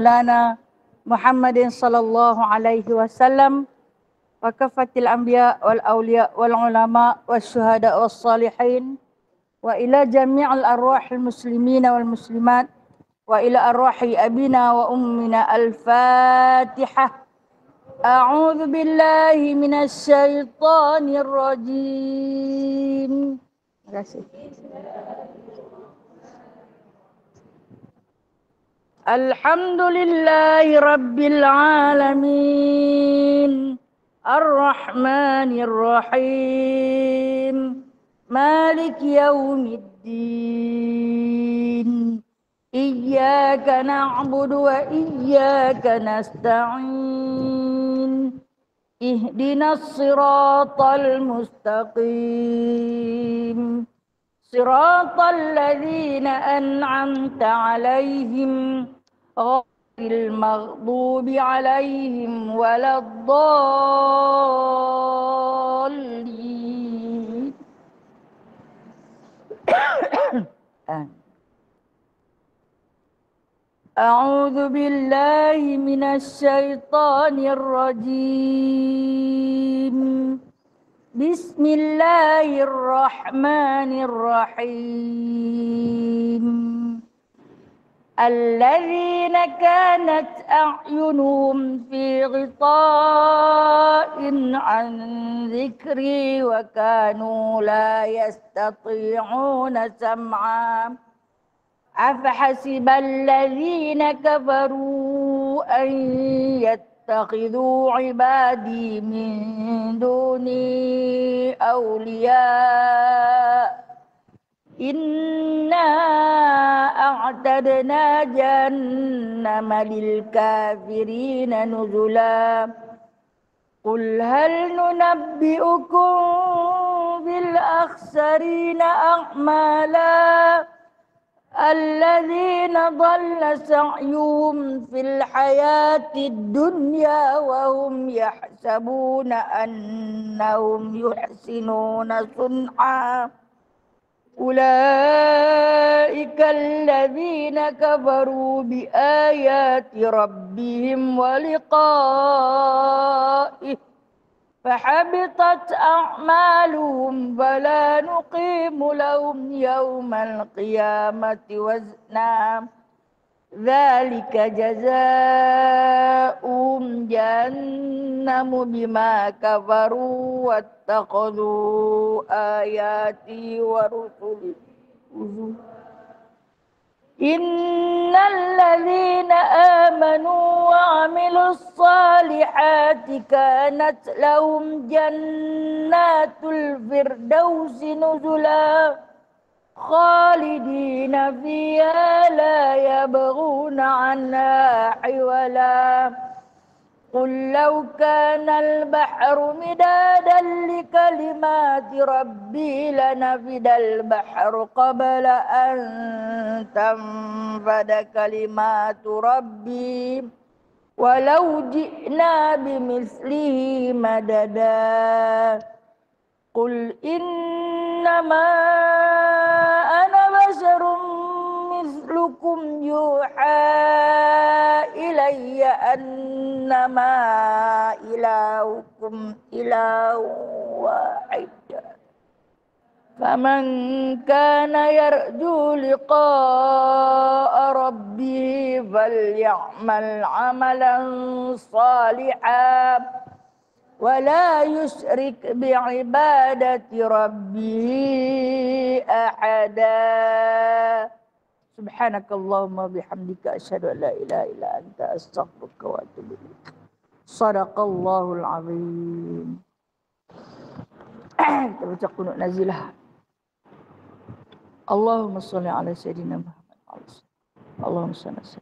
maulana Muhammadin sallallahu alaihi wasallam wa kafatil anbiya wal awliya wal ulama was syuhada was salihin wa ila jami'al arwahil muslimina wal muslimat wa ila arwahi abina wa ummina al-fatihah. A'udzu billahi minasy syaithanir rajim. Terima kasih. Alhamdulillahi rabbil alamin. Ar-Rahmanir Rahim. Maliki yaumiddin. Iyyaka na'budu wa iyyaka nasta'in. Ihdinas siratal mustaqim. Siratal ladzina an'amta 'alaihim ghairil maghdubi 'alaihim waladdallin. A'udzu billahi minasy syaithanir rajim. Bismillahirrahmanirrahim. Alladzina kanat a'yunuhum fi ghita'in 'an dzikri wa kanu la yastati'una sam'a. Afahasibal ladzina kafaru an yattakhidhu ibadi min duni awliya. Inna a'tadna jahannama lil kafirina nuzula. Qul hal nunabbi'ukum bil akhsarina a'mala. Alladzina dhalla sa'yuhum fil hayatid dunya wa hum yahsabuna annahum yuhsinuna sun'a. Ulaika alladzina kafaru bi ayati rabbihim wa liqa'ih fahabitat a'maluhum fala nuqimu lahum yawmal qiyamati wazna. Dzalika jazaa'uhum jahannamu bima kafaru wattakhadhu ayati wa rusuli Innal ladzina amanu wa 'amilus solihati kanat lahum jannatul firdausi nuzula khalidina fiha la yabghuna 'anha hiwala. Qul law kana al-bahru midadan li kalimati rabbi lanafidal bahru qabla an tanfada kalimatu rabbi walau ji'na bimithlihi madada. Qul innama ana basharum mislukum yuha ilayya annama ilahukum ilahu wahid. Faman kana yarju liqa'a rabbih falyamal 'amalan salihan wala yusyrik bi'ibadati rabbih ahada. Subhanakallahumma bihamdika asyhadu an la ilaha illa anta astaghfiruka wa atubu ilaik. Shadaqallahul azim. Kita baca qunut nazilah. Allahumma shalli ala sayyidina Muhammad. Allahumma shalli.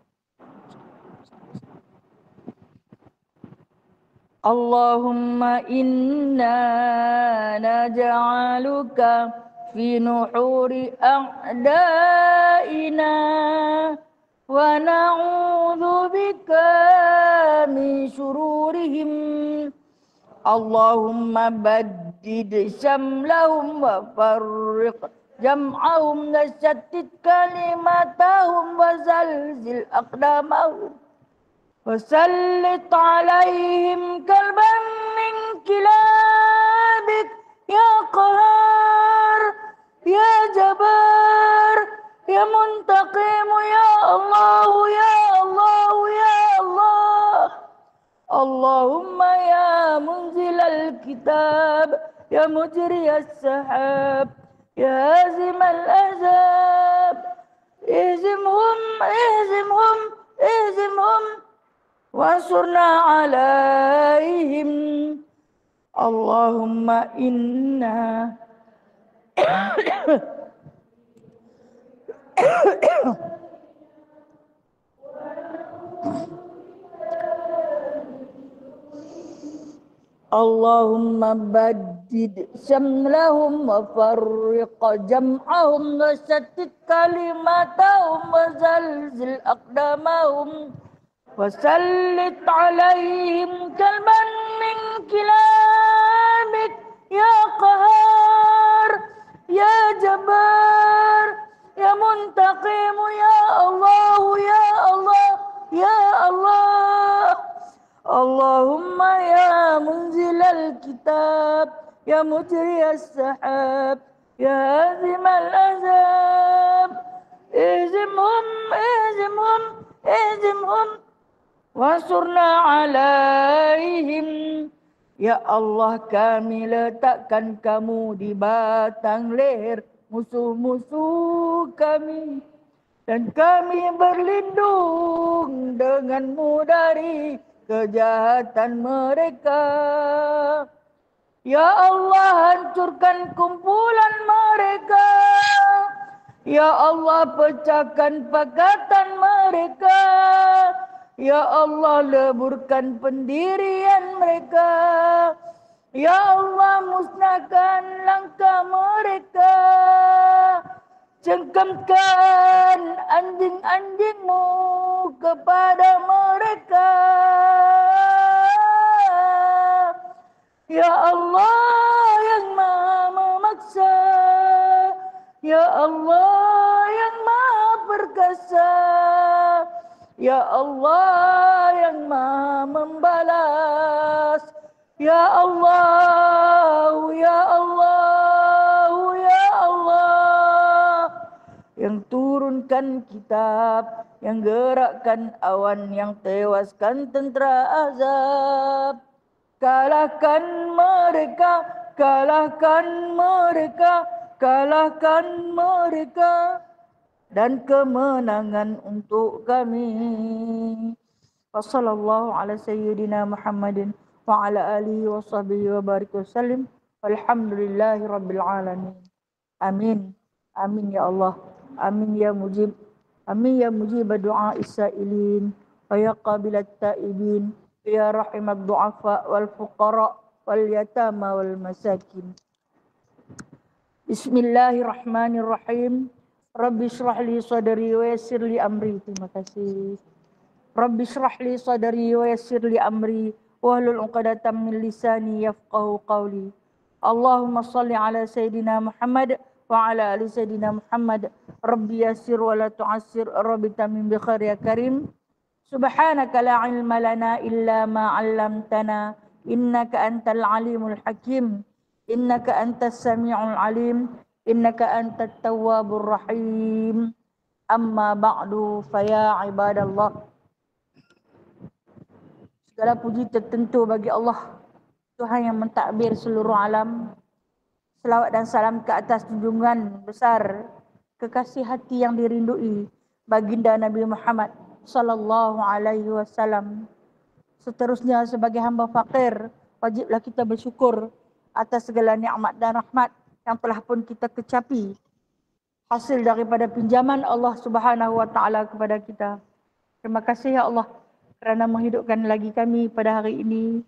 Allahumma inna naj'aluka fi nuhuri a'daina wa na'udzu bika min syururihim. Allahumma baddid syamlahum wa farriq jam'ahum wa shattit kalimatahum wa zalzil aqdamahum وسلط عليهم كلبا من كلابك يا قهار يا جبار يا منتقم يا الله يا الله يا الله. اللهم يا منزل الكتاب يا مجري السحاب يا هازم الأحزاب اهزمهم اهزمهم اهزمهم وانصرنا عليهم. اللهم إنا اللهم بدد شملهم وفرق جمعهم وشتت كلماتهم وزلزل أقدامهم وسلط عليهم كلبا من كلابك يا قهار يا جبار يا منتقم يا الله يا الله يا الله. اللهم يا منزل الكتاب يا مجري السحاب يا هازم الأحزاب اهزمهم اهزمهم اهزمهم وانصرنا عليهم. Ya Allah, kami letakkan kamu di batang leher musuh-musuh kami, dan kami berlindung denganmu dari kejahatan mereka. Ya Allah, hancurkan kumpulan mereka. Ya Allah, pecahkan pakatan mereka. Ya Allah, leburkan pendirian mereka. Ya Allah, musnahkan langkah mereka. Cengkamkan anjing-anjingmu kepada mereka. Ya Allah yang maha memaksa, Ya Allah yang maha perkasa, Ya Allah yang maha membalas, Ya Allah, Ya Allah, Ya Allah, yang turunkan kitab, yang gerakkan awan, yang tewaskan tentera azab. Kalahkan mereka, kalahkan mereka, kalahkan mereka, dan kemenangan untuk kami. Wassallallahu ala sayyidina Muhammadin wa ala alihi wa sahbihi wa barik wasallim. Walhamdulillahi rabbil alamin. Amin. Amin ya Allah. Amin ya mujib. Amin ya mujib doa isailin wa ya qabilat taibin. Ya rahimat du'afa wal fuqara wal yatama wal masakin. Bismillahirrahmanirrahim. Rabbi shrah li sadri wa yassir li amri. Terima kasih. Rabbi shrah li sadri wa yassir li amri wahlul 'uqdatam min lisani yafqahu qawli. Allahumma shalli ala sayidina Muhammad wa ala ali sayidina Muhammad. Rabbi yassir wa la tu'assir, Rabbi tamim bi khair ya karim. Subhanaka la ilma lana illa ma 'allamtana innaka antal alimul hakim. Innaka antas sami'ul alim. Innaka antat tawwabur rahim. Amma ba'du fa ya ibadallah. Segala puji tertentu bagi Allah, Tuhan yang mentadbir seluruh alam. Selawat dan salam ke atas junjungan besar, kekasih hati yang dirindui, baginda Nabi Muhammad sallallahu alaihi wasallam. Seterusnya, sebagai hamba fakir, wajiblah kita bersyukur atas segala nikmat dan rahmat yang telah pun kita kecapi, hasil daripada pinjaman Allah Subhanahu wa taala kepada kita. Terima kasih ya Allah kerana menghidupkan lagi kami pada hari ini.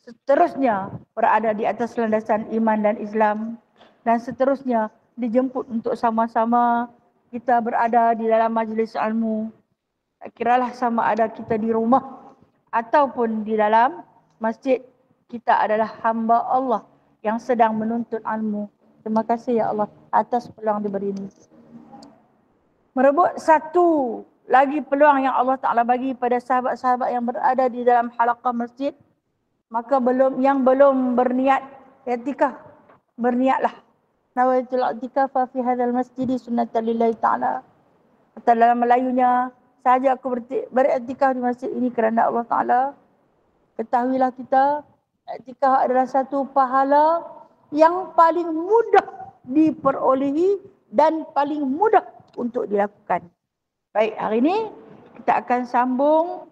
Seterusnya berada di atas landasan iman dan Islam, dan seterusnya dijemput untuk sama-sama kita berada di dalam majlis ilmu. Kiralah sama ada kita di rumah ataupun di dalam masjid, kita adalah hamba Allah yang sedang menuntut ilmu. Terima kasih ya Allah atas peluang diberi ini. Merebut satu lagi peluang yang Allah Ta'ala bagi pada sahabat-sahabat yang berada di dalam halaqah masjid, maka yang belum berniat i'tikaf, berniatlah. Nawaitul i'tikafa fi hadzal masjid sunnatan lillahi ta'ala. Atau dalam Melayunya, sahaja aku beriktikaf di masjid ini kerana Allah Ta'ala. Ketahuilah kita, i'tikaf adalah satu pahala yang paling mudah diperolehi dan paling mudah untuk dilakukan. Baik, hari ini kita akan sambung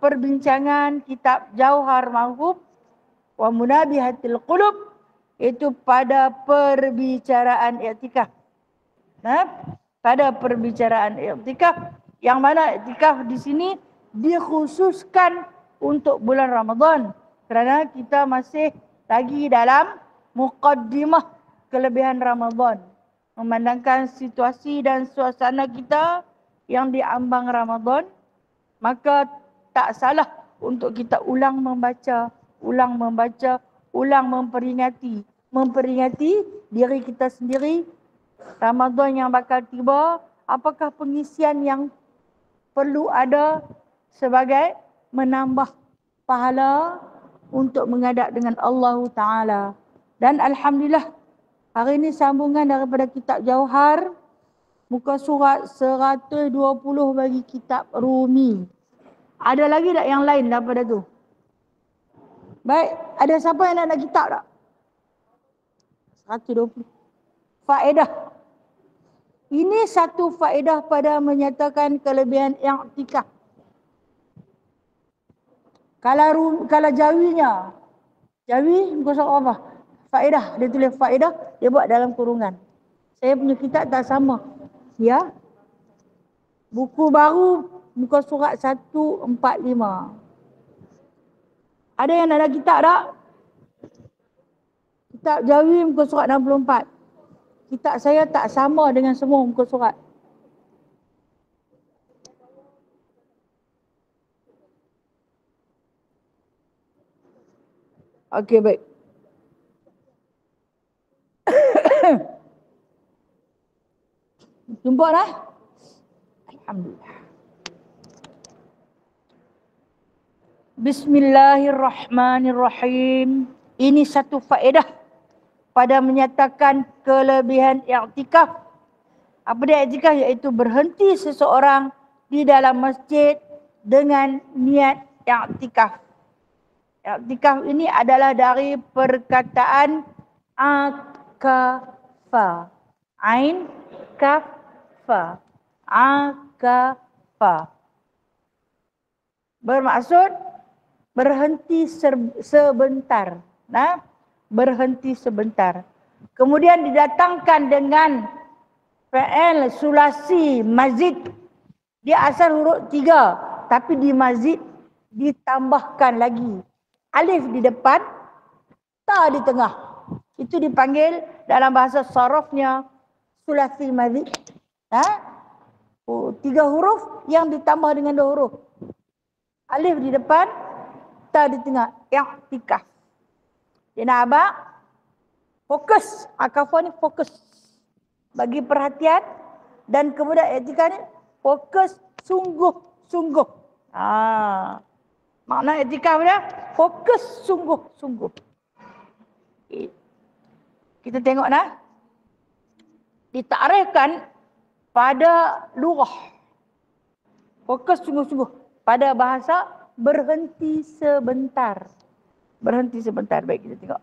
perbincangan kitab Jauhar Mawhub wa Munabihatil Qulub, iaitu pada perbicaraan i'tikaf. Pada perbicaraan i'tikaf, yang mana i'tikaf di sini dikhususkan untuk bulan Ramadan, kerana kita masih lagi dalam muqaddimah kelebihan Ramadan, memandangkan situasi dan suasana kita yang diambang Ramadan, maka tak salah untuk kita ulang membaca, ulang memperingati diri kita sendiri. Ramadan yang bakal tiba, apakah pengisian yang perlu ada sebagai menambah pahala untuk menghadap dengan Allah Ta'ala. Dan Alhamdulillah, hari ini sambungan daripada kitab Jauhar, muka surat 120 bagi kitab Rumi. Ada lagi tak yang lain daripada tu? Baik, ada siapa yang nak kitab tak? 120. Faedah. Ini satu faedah pada menyatakan kelebihan i'tikaf. Kalau jawinya, jawi muka surat apa? Faedah, dia tulis faedah, dia buat dalam kurungan. Saya punya kitab tak sama. Ya. Buku baru muka surat 145. Ada yang nak kitab tak? Kitab Jawi muka surat 64. Kitab saya tak sama dengan semua muka surat. Okey, baik. Jumpa dah? Alhamdulillah. Bismillahirrahmanirrahim. Ini satu faedah pada menyatakan kelebihan i'tikaf. Apa dia i'tikaf? Iaitu berhenti seseorang di dalam masjid dengan niat i'tikaf. I'tikaf ini adalah dari perkataan akafa. Ain kafa. Akafa. Bermaksud berhenti sebentar. Nah, berhenti sebentar. Kemudian didatangkan dengan fi'il sulasi mazid. Dia asal huruf 3, tapi di mazid ditambahkan lagi alif di depan, ta di tengah. Itu dipanggil dalam bahasa sarafnya sulasi mazid. 3 huruf yang ditambah dengan 2 huruf. Alif di depan, ta di tengah. I'tikaf. Dia nak abang fokus. Akafah ni fokus. Bagi perhatian. Dan kemudian i'tikaf ni fokus sungguh-sungguh. Makna i'tikaf dia fokus sungguh-sungguh. Okay. Kita tengok nah. Ditakrifkan pada lughah. Fokus sungguh-sungguh. Pada bahasa berhenti sebentar. Berhenti sebentar. Baik, kita tengok.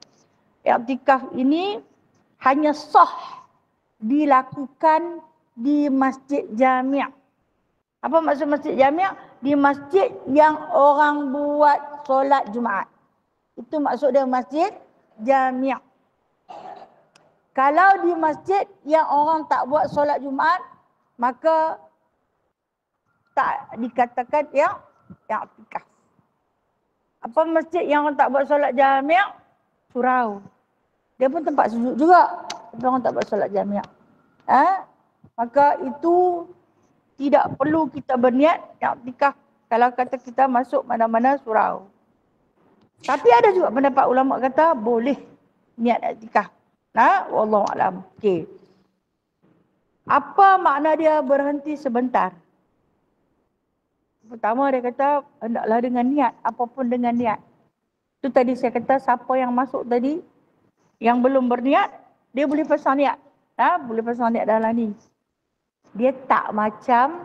I'tikaf ini hanya sah dilakukan di masjid jami'. Apa maksud masjid jami'? Di masjid yang orang buat solat Jumaat. Itu maksud dia masjid jami'. Kalau di masjid yang orang tak buat solat Jumaat, maka tak dikatakan i'tikaf. Apa masjid yang orang tak buat solat jami'? Surau. Dia pun tempat sujud juga, tapi orang tak buat solat jami'. Maka itu tidak perlu kita berniat i'tikaf kalau kata kita masuk mana-mana surau. Tapi ada juga pendapat ulama kata boleh niat i'tikaf. Wallahu a'lam. Okey. Apa makna dia berhenti sebentar? Pertama dia kata, hendaklah dengan niat, apapun dengan niat. Itu tadi saya kata, siapa yang masuk tadi, yang belum berniat, dia boleh pasang niat. Boleh pasang niat dalam ni. Dia tak macam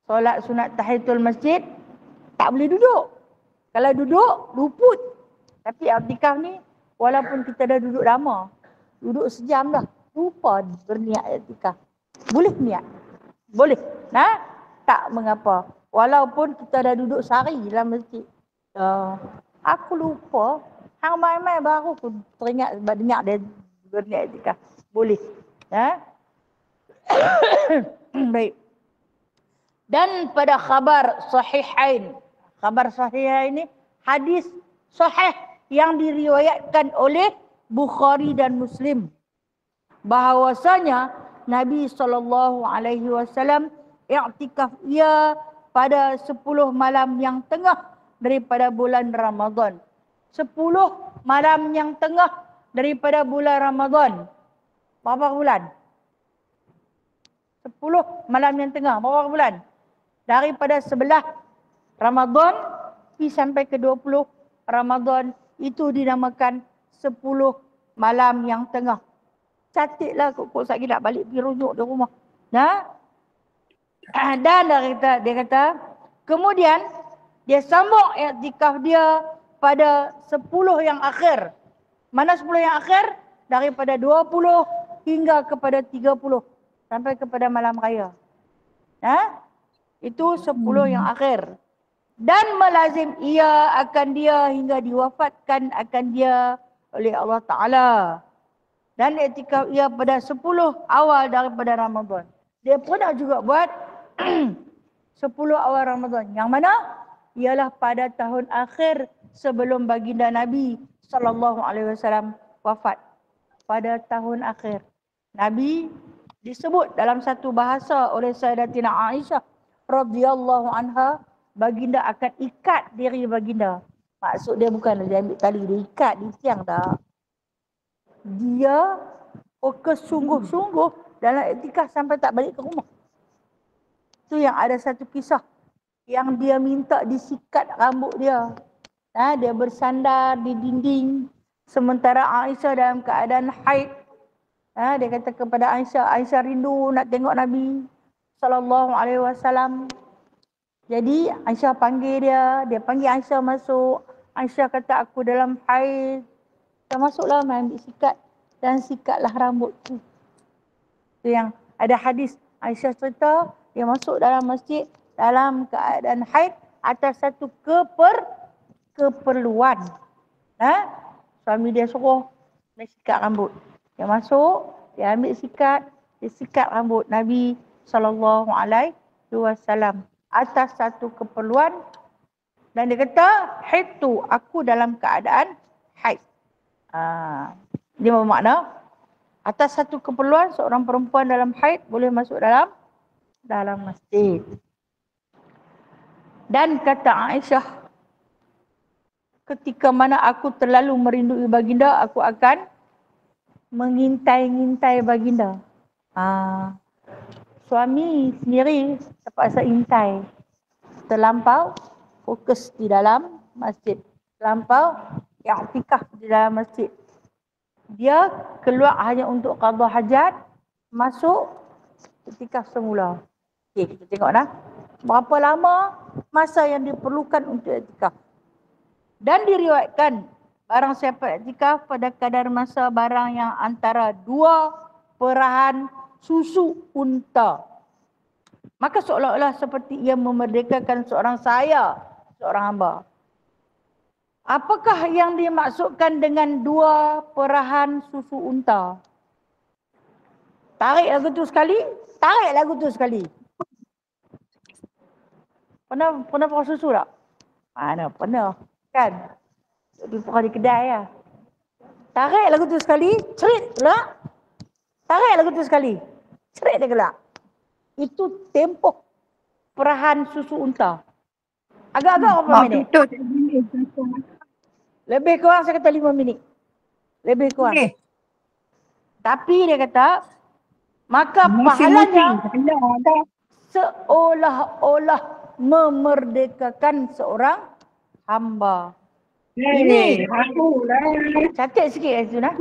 solat sunat tahiyatul masjid, tak boleh duduk. Kalau duduk, luput. Tapi i'tikaf ni, walaupun kita dah duduk lama, duduk sejam dah, lupa berniat i'tikaf. Boleh niat. Boleh. Tak mengapa. Walaupun kita dah duduk sehari dalam masjid. Aku lupa. Hang mai-mai baru aku teringat dengar dia berniat i'tikaf. Boleh. Baik. Dan pada khabar sahihain. Khabar sahihain ini hadis sahih yang diriwayatkan oleh Bukhari dan Muslim. Bahawasanya Nabi SAW i'tikaf ia pada 10 malam yang tengah daripada bulan Ramadan. 10 malam yang tengah daripada bulan Ramadan. Berapa bulan? 10 malam yang tengah. Berapa bulan? Daripada 11 Ramadan sampai ke 20 Ramadan. Itu dinamakan 10 malam yang tengah. Catiklah kok saya nak balik pergi rujuk di rumah. Dan dia kata, kemudian dia sambung i'tikaf dia pada 10 yang akhir. Mana 10 yang akhir? Daripada 20 hingga kepada 30. Sampai kepada malam raya. Itu 10 yang akhir. Dan melazim ia akan dia hingga diwafatkan akan dia oleh Allah Ta'ala. Dan i'tikaf ia pada 10 awal daripada Ramadan. Dia pernah juga buat 10 awal Ramadan. Yang mana? Ialah pada tahun akhir sebelum baginda Nabi SAW wafat. Pada tahun akhir. Nabi disebut dalam satu bahasa oleh Sayyidatina Aisyah radhiyallahu anha, baginda akan ikat diri baginda. Maksud dia bukanlah dia ambil tali, dia ikat di tiang tak. Dia fokus sungguh-sungguh dalam i'tikaf sampai tak balik ke rumah. Itu yang ada satu kisah yang dia minta disikat rambut dia. Dia bersandar di dinding sementara Aisyah dalam keadaan haid. Dia kata kepada Aisyah, Aisyah rindu nak tengok Nabi SAW. Jadi Aisyah panggil dia panggil Aisyah masuk. Aisyah kata aku dalam haid. Kita masuklah ambil sikat dan sikatlah rambut tu. Itu yang ada hadis Aisyah cerita dia masuk dalam masjid dalam keadaan haid atas satu keperluan. Suami dia suruh dia sikat rambut. Dia masuk, dia ambil sikat, dia sikat rambut Nabi SAW atas satu keperluan. Dan dia kata, haid tu aku dalam keadaan haid. Dia bermakna atas satu keperluan seorang perempuan dalam haid boleh masuk dalam masjid. Dan kata Aisyah, ketika mana aku terlalu merindui baginda, aku akan mengintai-ngintai baginda. Suami sendiri terpaksa intai. Terlampau fokus di dalam masjid. Terlampau i'tikaf di dalam masjid. Dia keluar hanya untuk qada hajat, masuk i'tikaf semula. Okey, kita tengok dah. Berapa lama masa yang diperlukan untuk i'tikaf. Dan diriwayatkan barang siapa i'tikaf pada kadar masa barang yang antara 2 perahan susu unta. Maka seolah-olah seperti ia memerdekakan seorang hamba. Apakah yang dimaksudkan dengan 2 perahan susu unta? Tarik lagu tu sekali. Pernah pakai susu tak? Mana pernah. Kan? Dia pernah di kedai lah. Tarik lagu tu sekali. Cerit gelak. Tarik lagu tu sekali. Cerit dia gelak. Itu tempoh perahan susu unta. Agak-agak berapa minit? Lebih kurang saya kata 5 minit. Lebih kurang. Okay. Tapi dia kata, maka pahalanya seolah-olah memerdekakan seorang hamba. Ini catat sikit Sunah.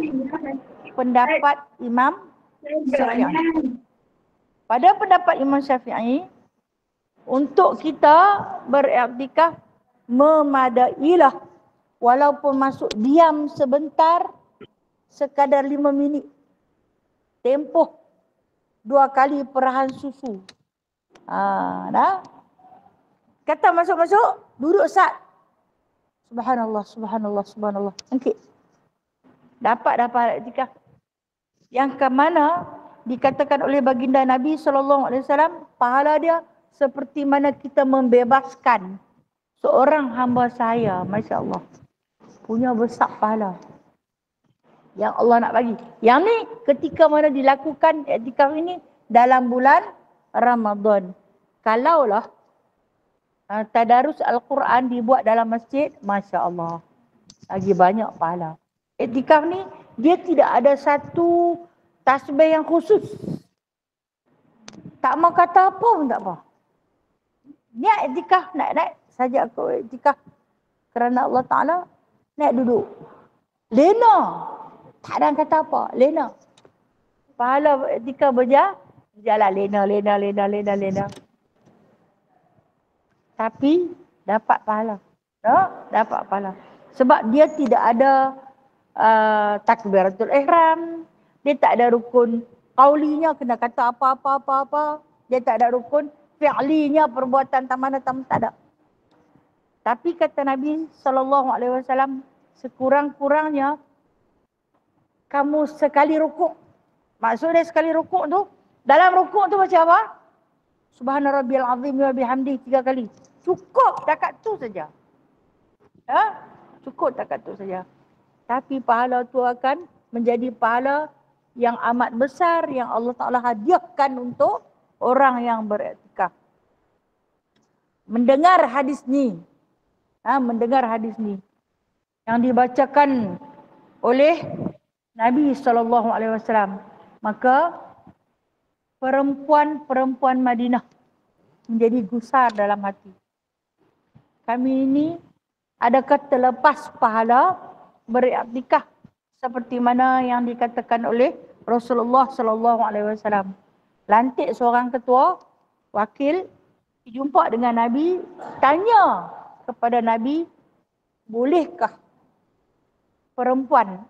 Pendapat Imam Syafi'i. Pada pendapat Imam Syafi'i, untuk kita beriktikaf memadailah walaupun masuk diam sebentar sekadar 5 minit. Tempoh 2 kali perahan susu. Dah. Kata masuk-masuk, duduk sat. Subhanallah, subhanallah, subhanallah. Angkit. Dapat iktikaf. Yang ke mana dikatakan oleh baginda Nabi SAW, pahala dia seperti mana kita membebaskan seorang hamba saya. Masya Allah. Punya besar pahala yang Allah nak bagi. Yang ni ketika mana dilakukan iktikaf ini dalam bulan Ramadan. Kalaulah tadarus Al-Quran dibuat dalam masjid, Masya Allah. Lagi banyak pahala. Iktikaf ni, dia tidak ada satu tasbih yang khusus. Tak mau kata apa pun tak apa. Niat iktikaf, naik saja aku iktikaf. Kerana Allah Ta'ala, naik duduk. Lena. Tak ada kata apa, lena. Pahala iktikaf berjalan, lena. Tapi dapat pahala. Dapat pahala. Sebab dia tidak ada takbiratul ihram. Dia tak ada rukun qaulinya kena kata apa. Dia tak ada rukun fi'linya perbuatan tamana tak ada. Tapi kata Nabi SAW, sekurang-kurangnya kamu sekali rukuk. Maksudnya sekali rukuk tu, dalam rukuk tu macam apa? Subhana rabbiyal azim wa bihamdi 3 kali. Cukup dekat tu saja. Cukup dekat tu saja. Tapi pahala tu akan menjadi pahala yang amat besar yang Allah Ta'ala hadiahkan untuk orang yang beriktikaf. Mendengar hadis ni. Mendengar hadis ni. Yang dibacakan oleh Nabi SAW. Maka perempuan-perempuan Madinah menjadi gusar dalam hati. Kami ini adakah terlepas pahala beriktikaf seperti mana yang dikatakan oleh Rasulullah SAW. Lantik seorang ketua, wakil, jumpa dengan Nabi, tanya kepada Nabi, bolehkah perempuan,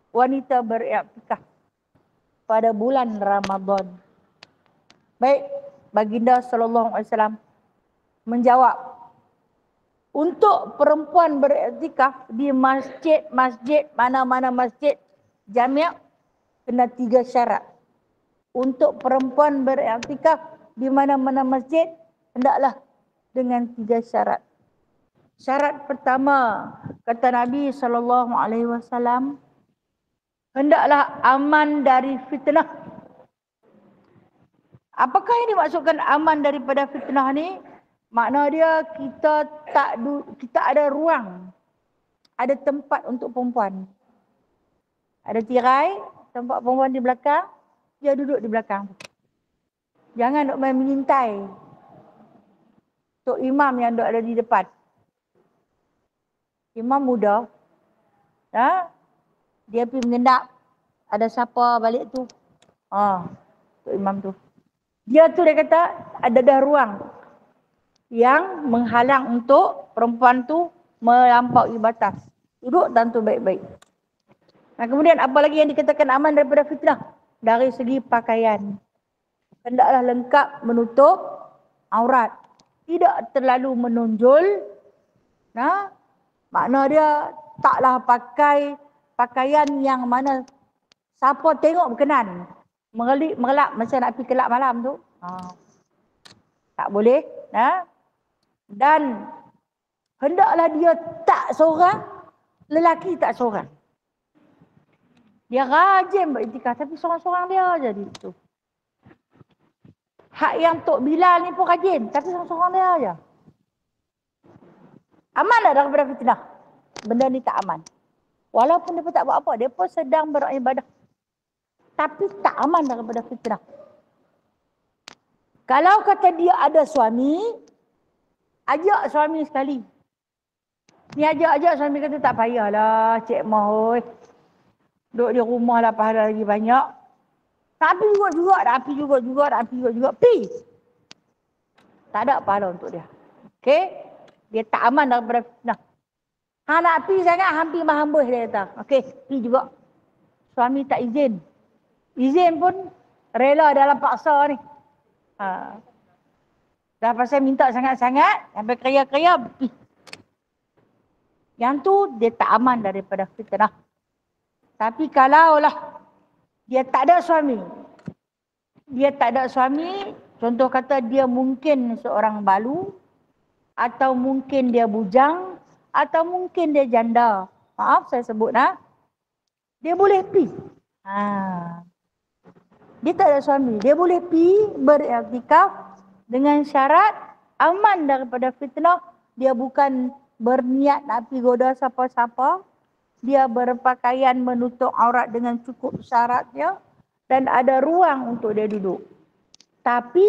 wanita beriktikaf pada bulan Ramadan? Baik, baginda SAW menjawab, untuk perempuan beriktikaf di masjid, mana-mana masjid jami' kena 3 syarat. Untuk perempuan beriktikaf di mana-mana masjid hendaklah dengan 3 syarat. Syarat pertama, kata Nabi SAW, hendaklah aman dari fitnah. Apakah yang dimaksudkan aman daripada fitnah ni? Makna dia kita ada ruang, ada tempat untuk perempuan. Ada tirai, tempat perempuan di belakang, dia duduk di belakang. Jangan duk main mengintai Tok Imam yang duk ada di depan. Imam muda, dia pergi mengendap, ada siapa balik tu. Tok Imam tu. Dia kata ada dah ruang yang menghalang untuk perempuan tu melampaui batas. Duduk dan tu baik-baik. Nah, kemudian apa lagi yang dikatakan aman daripada fitnah? Dari segi pakaian. Hendaklah lengkap menutup aurat. Tidak terlalu menonjol. Makna dia taklah pakai pakaian yang mana siapa tengok berkenan. Mengelak macam nak pergi kelab malam tu. Tak boleh. Dan hendaklah dia tak seorang, lelaki tak seorang. Dia rajin beriktikaf tapi seorang-seorang dia je di situ. Hak yang Tok Bilal ni pun rajin tapi seorang-seorang dia je. Aman tak daripada fitnah? Benda ni tak aman. Walaupun dia pun tak buat apa, dia pun sedang beribadah. Tapi tak aman daripada fitnah. Kalau kata dia ada suami, Ajak suami sekali. Ni ajak-ajak suami kata tak payahlah Cik Mah. Duduk di rumah lah pahala lagi banyak. Tak api juga, tak api juga. Pi. Tak ada pahala untuk dia. Okey? Dia tak aman daripada fitnah. Hang nak pi sangat, hampir mahambus dia kata. Okey, pi juga. Suami tak izin. Izin pun rela dalam paksa ni. Ha. Dah pasal minta sangat-sangat, sampai kerja-kerja, pi. Yang tu dia tak aman daripada fitnah. Tapi kalaulah dia tak ada suami. Contoh kata dia mungkin seorang balu, atau mungkin dia bujang, atau mungkin dia janda. Maaf saya sebut dia boleh pi. Dia tak ada suami, dia boleh pi beriktikaf dengan syarat aman daripada fitnah. Dia bukan berniat nak pi goda siapa-siapa. Dia berpakaian menutup aurat dengan cukup syaratnya dan ada ruang untuk dia duduk. Tapi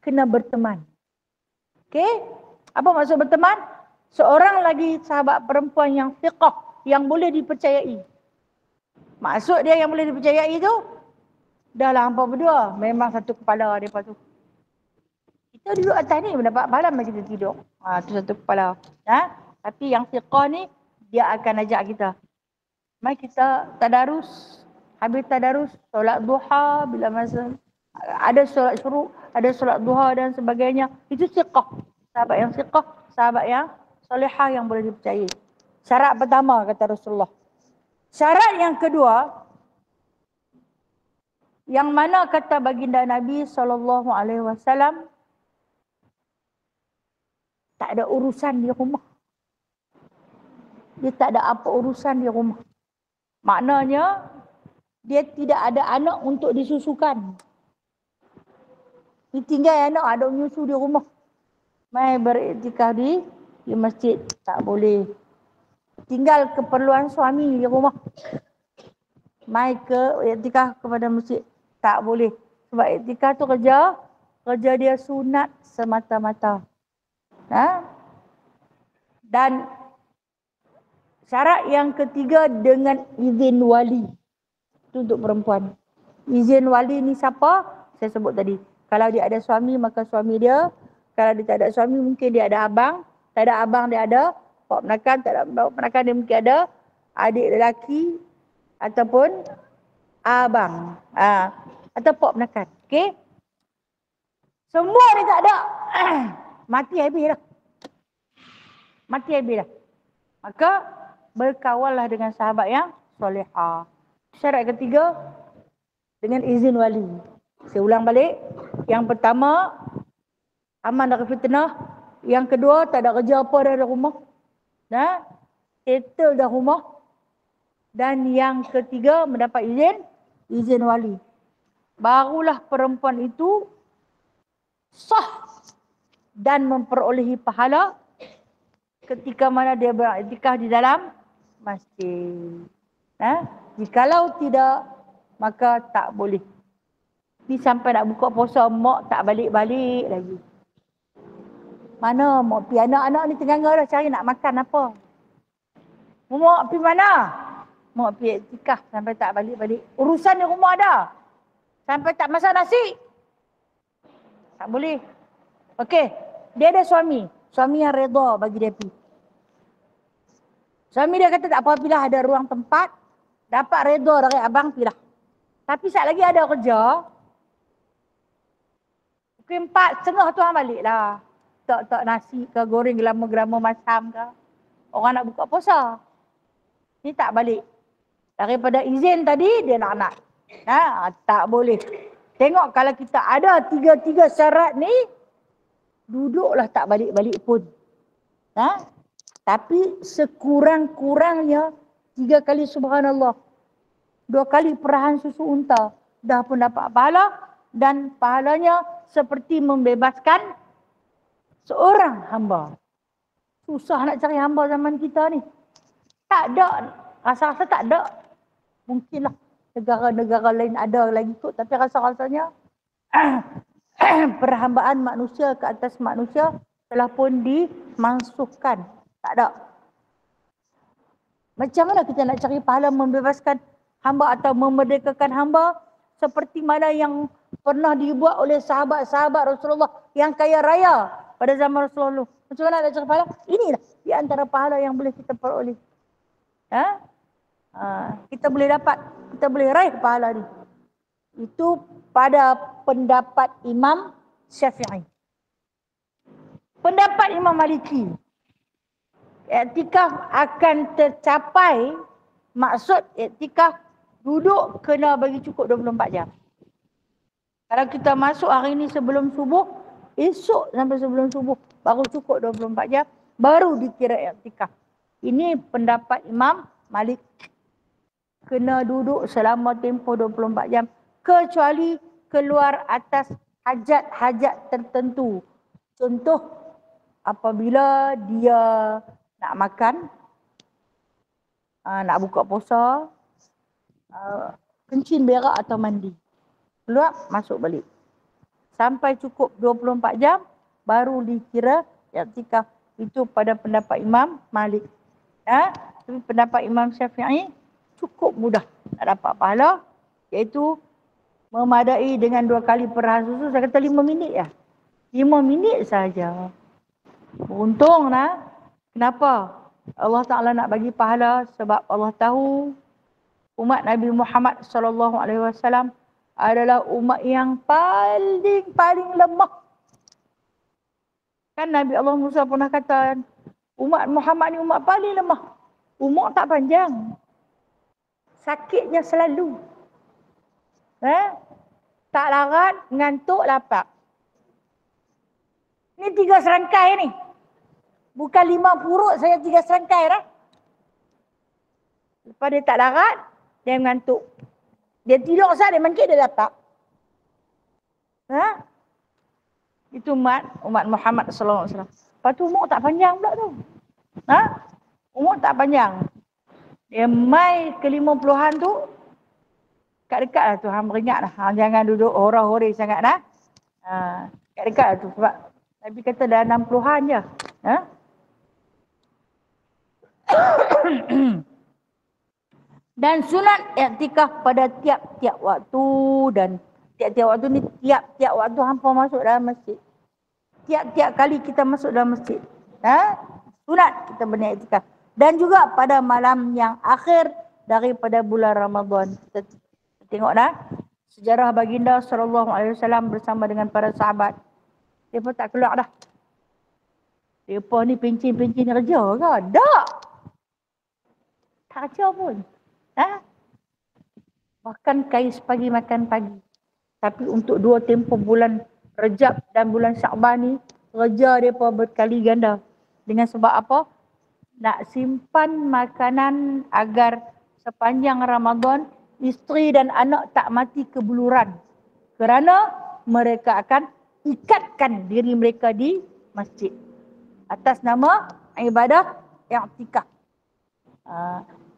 kena berteman. Okey? Apa maksud berteman? Seorang lagi sahabat perempuan yang thiqah, yang boleh dipercayai. Maksud dia yang boleh dipercayai tu, dah lah hampa berdua, memang satu kepala mereka tu. Kita duduk atas ni mendapat pahala macam kita tidur. Tu satu kepala. Tapi yang thiqah ni, dia akan ajak kita. Mari kita tadarus. Habis tadarus, solat duha bila masa. Ada solat syuruk, ada solat duha dan sebagainya. Itu thiqah. Sahabat yang thiqah, sahabat yang solehah yang boleh dipercayai. Syarat pertama kata Rasulullah. Syarat yang kedua, yang mana kata baginda Nabi SAW, tak ada urusan di rumah. Dia tak ada apa urusan di rumah. Maknanya, dia tidak ada anak untuk disusukan. Dia tinggal anak ada menyusu di rumah. Mai beriktikaf di masjid. Tak boleh. Tinggal keperluan suami di rumah. Mai ke iktikaf kepada masjid. Tak boleh. Sebab iktikaf tu kerja dia sunat semata-mata. Dan syarat yang ketiga dengan izin wali. Itu untuk perempuan. Izin wali ni siapa? Saya sebut tadi. Kalau dia ada suami, maka suami dia. Kalau dia tak ada suami, mungkin dia ada abang. Tak ada abang, dia ada pak penakan. Tak ada pak penakan, dia mungkin ada adik lelaki ataupun abang. Atau pak penakan. Okey? Semua ni tak ada. Mati habis dah. Maka berkawallah dengan sahabat yang solehah. Syarat ketiga, dengan izin wali. Saya ulang balik. Yang pertama, aman dari fitnah. Yang kedua, tak ada kerja apa dah di rumah. Settle dah rumah. Dan yang ketiga, mendapat izin wali. Barulah perempuan itu sah dan memperolehi pahala ketika mana dia beriktikaf di dalam masjid. Jikalau tidak, maka tak boleh. Ni sampai nak buka puasa, mak tak balik-balik lagi. Mana mak pergi? Anak-anak ni tengah dah cari nak makan apa. Mak pergi mana? Mak pergi iktikaf sampai tak balik-balik. Urusan di rumah dah. Sampai tak masak nasi. Tak boleh. Okey, dia ada suami. Suami yang reda bagi dia pergi. Suami dia kata tak apa, pilih ada ruang tempat. Dapat reda dari abang, pilih. Tapi saat lagi ada kerja. Pukul 4:30 tu orang balik lah. Tak nasi ke, goreng gelama-gelama masam ke. Orang nak buka puasa. Ni tak balik. Daripada izin tadi, dia nak. Tak boleh. Tengok kalau kita ada tiga syarat ni, duduklah tak balik-balik pun. Tapi sekurang-kurangnya 3 kali subhanallah. 2 kali perahan susu unta. Dah pun dapat pahala. Dan pahalanya seperti membebaskan seorang hamba. Susah nak cari hamba zaman kita ni. Tak ada. Rasa-rasa tak ada. Mungkinlah negara-negara lain ada lagi kot. Tapi rasa-rasanya perhambaan manusia ke atas manusia telah pun dimansuhkan. Tak ada. Macam mana kita nak cari pahala membebaskan hamba atau memerdekakan hamba seperti mana yang pernah dibuat oleh sahabat-sahabat Rasulullah yang kaya raya pada zaman Rasulullah. Macam mana nak cari pahala? Inilah di antara pahala yang boleh kita peroleh. Kita boleh dapat, kita boleh raih pahala ni. Itu pada pendapat Imam Syafi'i. Pendapat Imam Maliki, iktikaf akan tercapai, maksud iktikaf duduk kena bagi cukup 24 jam. Kalau kita masuk hari ni sebelum subuh, esok sampai sebelum subuh baru cukup 24 jam, baru dikira iktikaf. Ini pendapat Imam Malik. Kena duduk selama tempoh 24 jam kecuali keluar atas hajat-hajat tertentu. Contoh, apabila dia nak makan, nak buka puasa, kencing, berak atau mandi, keluar masuk balik sampai cukup 24 jam baru dikira iktikaf. Itu pada pendapat Imam Malik. Tapi pendapat Imam Syafi'i cukup mudah nak dapat pahala, iaitu memadai dengan 2 kali perahan susu. Saya kata 5 minit ya. 5 minit saja. Beruntung lah. Kenapa? Allah Ta'ala nak bagi pahala sebab Allah tahu umat Nabi Muhammad SAW adalah umat yang paling lemah. Kan Nabi Allah Musa pernah kata, umat Muhammad ni umat paling lemah. Umur tak panjang. Sakitnya selalu. Tak larat, ngantuk, lapar. Ni 3 serangkai ni. Bukan 5 purut saja, 3 serangkai dah. Lepas dia tak larat, dia mengantuk. Dia tidur sah, dia mangkit, dia lapar. Itu umat Muhammad SAW. Lepas tu umur tak panjang pula tu. Umur tak panjang. Dia mai ke 50-an tu, dekat-dekat lah tu, hang beringat lah. Hang jangan duduk hora-hori sangat dah. Dekat-dekat lah tu. Sebab Nabi kata dah 60-an je. Dan sunat iktikaf pada tiap-tiap waktu, dan tiap-tiap waktu ni tiap-tiap waktu hampa masuk dalam masjid. Tiap-tiap kali kita masuk dalam masjid. Sunat kita beriktikaf. Dan juga pada malam yang akhir daripada bulan Ramadan. Kita tengok dah sejarah baginda SAW bersama dengan para sahabat. Dia pun tak keluar dah. Mereka ni pencin-pencin kerja ke? Tak. Tak kerja pun. Bahkan kais pagi makan pagi. Tapi untuk 2 tempoh bulan Rejab dan bulan Syakban ni, kerja mereka berkali ganda. Dengan sebab apa? Nak simpan makanan agar sepanjang Ramadan isteri dan anak tak mati kebuluran. Kerana mereka akan ikatkan diri mereka di masjid atas nama ibadah i'tikaf.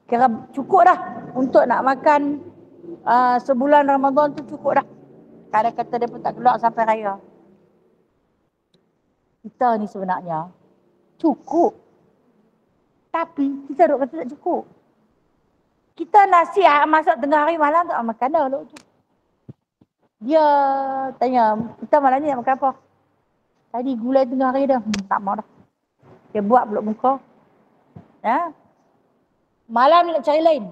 Kira cukup dah untuk nak makan sebulan Ramadan tu, cukup dah. Kadang kata dia pun tak keluar sampai raya. Kita ni sebenarnya cukup. Tapi kita duk kata tak cukup. Kita nasi masak tengah hari malam tak makan dah lauk tu. Dia tanya, kita malam ni nak makan apa? Tadi gulai tengah hari dah. Tak mau dah. Dia buat pulak muka. Malam ni nak cari lain.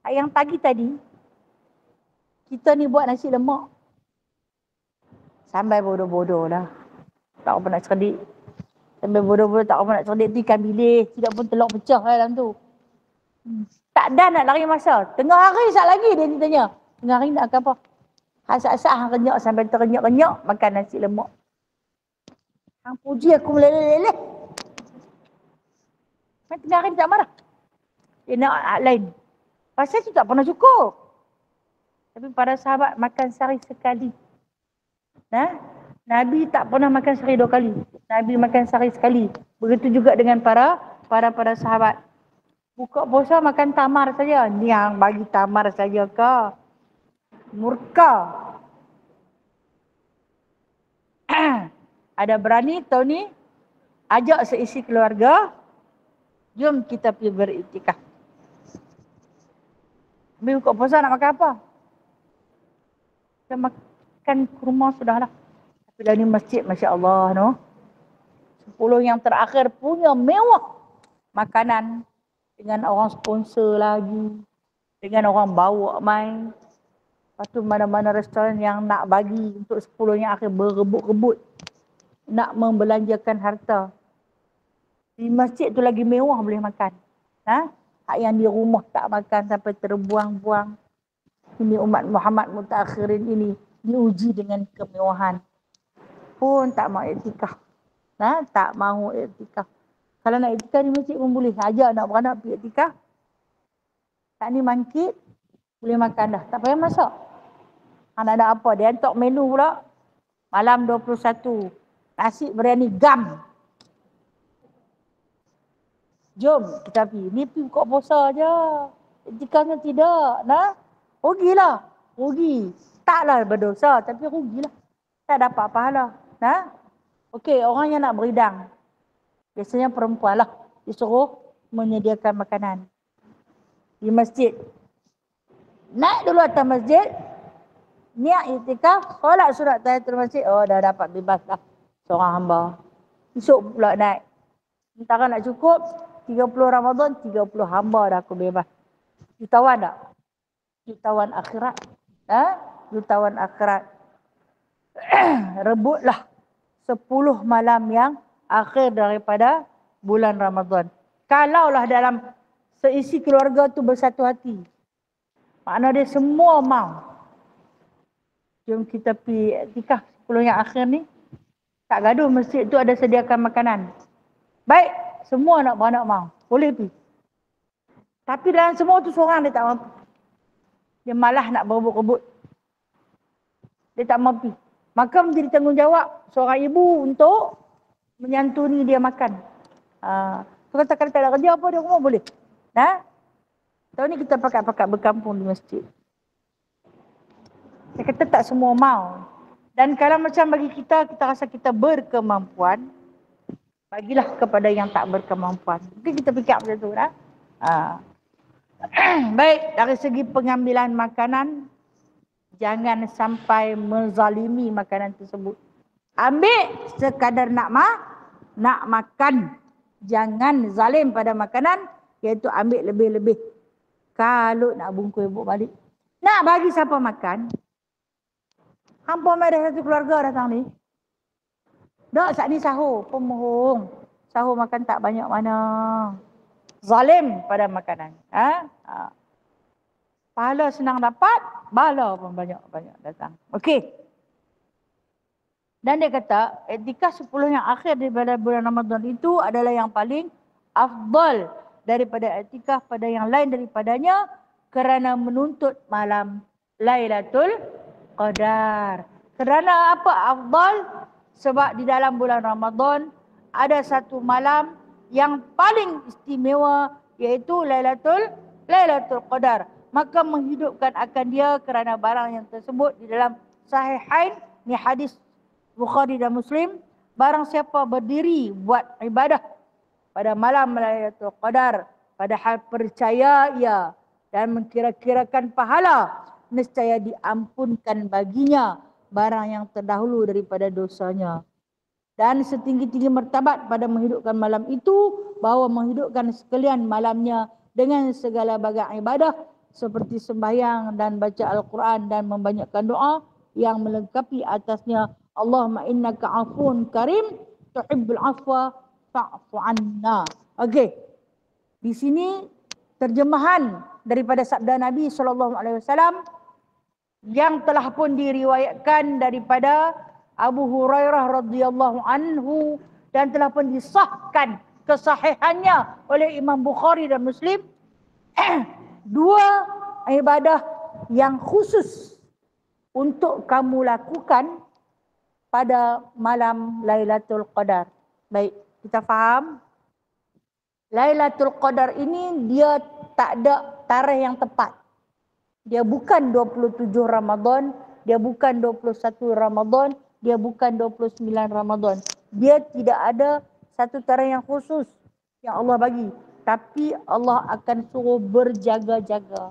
Yang pagi tadi, kita ni buat nasi lemak. Sampai bodoh-bodoh lah. Tak apa nak cerdik. Sampai bodoh-bodoh tak apa nak cerdik tu ikan bilis. Tidak pun telur pecah dalam tu. Tak dah nak lari masa. Tengah hari sat lagi dia ni tanya. Tengah hari nak makan apa? Asal-asal hang renyak sampai terenyak-renyak makan nasi lemak. Hang puji aku meleleh-leleh. Tengah hari dia tak marah. Dia nak lain. Pasal tu tak pernah cukup. Tapi para sahabat makan sehari sekali. Nabi tak pernah makan sehari 2 kali. Nabi makan sehari sekali. Begitu juga dengan para sahabat. Buka puasa makan tamar saja. Ni yang bagi tamar saja ke? Murka. Ada berani tahun ni? Ajak seisi keluarga. Jom kita pergi beriktikaf. Habis buka puasa nak makan apa? Kita makan kurma sudahlah. Tapi dah ni masjid, Masya Allah, no? 10 yang terakhir punya mewah makanan. Dengan orang sponsor lagi. Dengan orang bawa main. Lepas tu mana-mana restoran yang nak bagi untuk 10 yang akhir berebut-rebut. Nak membelanjakan harta. Di masjid tu lagi mewah boleh makan. Ha? Hak yang di rumah tak makan sampai terbuang-buang. Ini umat Muhammad mutakhirin ini diuji dengan kemewahan. Pun tak mau iktikaf. Nah, tak mau iktikaf. Kalau nak iktikaf di masjid pun boleh. Ajak anak beranak pergi iktikaf. Tak ni mangkit, boleh makan dah. Tak payah masak. Anak ada apa? Dia hantar menu pula. Malam 21. Nasi biryani gam. Jom kita pergi. Ni pergi buka puasa je. Iktikafnya tidak. Nah, rugilah. Rugi. Taklah berdosa, tapi rugilah. Tak dapat pahala. Nah, okey, orang yang nak beridang. Biasanya perempuan lah. Disuruh menyediakan makanan. Di masjid. Naik dulu atas masjid. Niat iktikaf. Solat surat tahiyatul masjid. Oh, dah dapat bebas dah. Seorang hamba. Esok pula naik. Sementara nak cukup. 30 Ramadan, 30 hamba dah aku bebas. Jutawan tak? Jutawan akhirat. Ha? Jutawan akhirat. Rebutlah 10 malam yang akhir daripada bulan Ramadan. Kalaulah dalam seisi keluarga tu bersatu hati. Makna dia semua mau. Jom kita pergi iktikaf 10 yang akhir ni. Tak gaduh, masjid tu ada sediakan makanan. Baik, semua nak beranak mau. Boleh pergi. Tapi dalam semua tu seorang dia tak mampu. Dia malah nak berebut-rebut. Dia tak mampu. Maka menjadi tanggungjawab seorang ibu untuk menyantuni dia makan. Katakan tak ada kerja apa di rumah boleh. Nah, tahun ni kita pakat-pakat berkampung di masjid. Saya kata tak semua mau. Dan kalau macam bagi kita, kita rasa kita berkemampuan, bagilah kepada yang tak berkemampuan. Mungkin kita fikir macam tu dah. Baik, dari segi pengambilan makanan, jangan sampai menzalimi makanan tersebut. Ambil sekadar nak makan. Jangan zalim pada makanan, iaitu ambil lebih-lebih. Kalau nak bungkus ibu balik. Nak bagi siapa makan? Hampa mai dah satu keluarga datang ni. Dak saat ni sahur, pemohong. Sahur makan tak banyak mana. Zalim pada makanan. Pahala senang dapat, bala pun banyak-banyak datang. Okey. Dan dia kata, iktikaf 10 yang akhir daripada bulan Ramadan itu adalah yang paling afdal daripada iktikaf pada yang lain daripadanya kerana menuntut malam Lailatul Qadar. Kerana apa afdal? Sebab di dalam bulan Ramadan ada satu malam yang paling istimewa, iaitu Lailatul Qadar. Maka menghidupkan akan dia kerana barang yang tersebut di dalam Sahihain, ni hadis Bukhari dan Muslim. Barang siapa berdiri buat ibadah pada malam Lailatul Qadar, padahal percaya ia dan mengkira-kirakan pahala, nescaya diampunkan baginya barang yang terdahulu daripada dosanya. Dan setinggi-tinggi martabat pada menghidupkan malam itu, bahawa menghidupkan sekalian malamnya dengan segala bagai ibadah seperti sembahyang dan baca Al-Quran dan membanyakkan doa yang melengkapi atasnya. Allahumma innaka afun karim tuhibbul afwa fa'fu anna. Okey. Di sini terjemahan daripada sabda Nabi SAW yang telah pun diriwayatkan daripada Abu Hurairah radhiyallahu anhu dan telah pun disahkan kesahihannya oleh Imam Bukhari dan Muslim. Dua ibadah yang khusus untuk kamu lakukan pada malam Lailatul Qadar. Baik, kita faham. Lailatul Qadar ini dia tak ada tarikh yang tepat. Dia bukan 27 Ramadan, dia bukan 21 Ramadan, dia bukan 29 Ramadan. Dia tidak ada satu tarikh yang khusus yang Allah bagi. Tapi Allah akan suruh berjaga-jaga.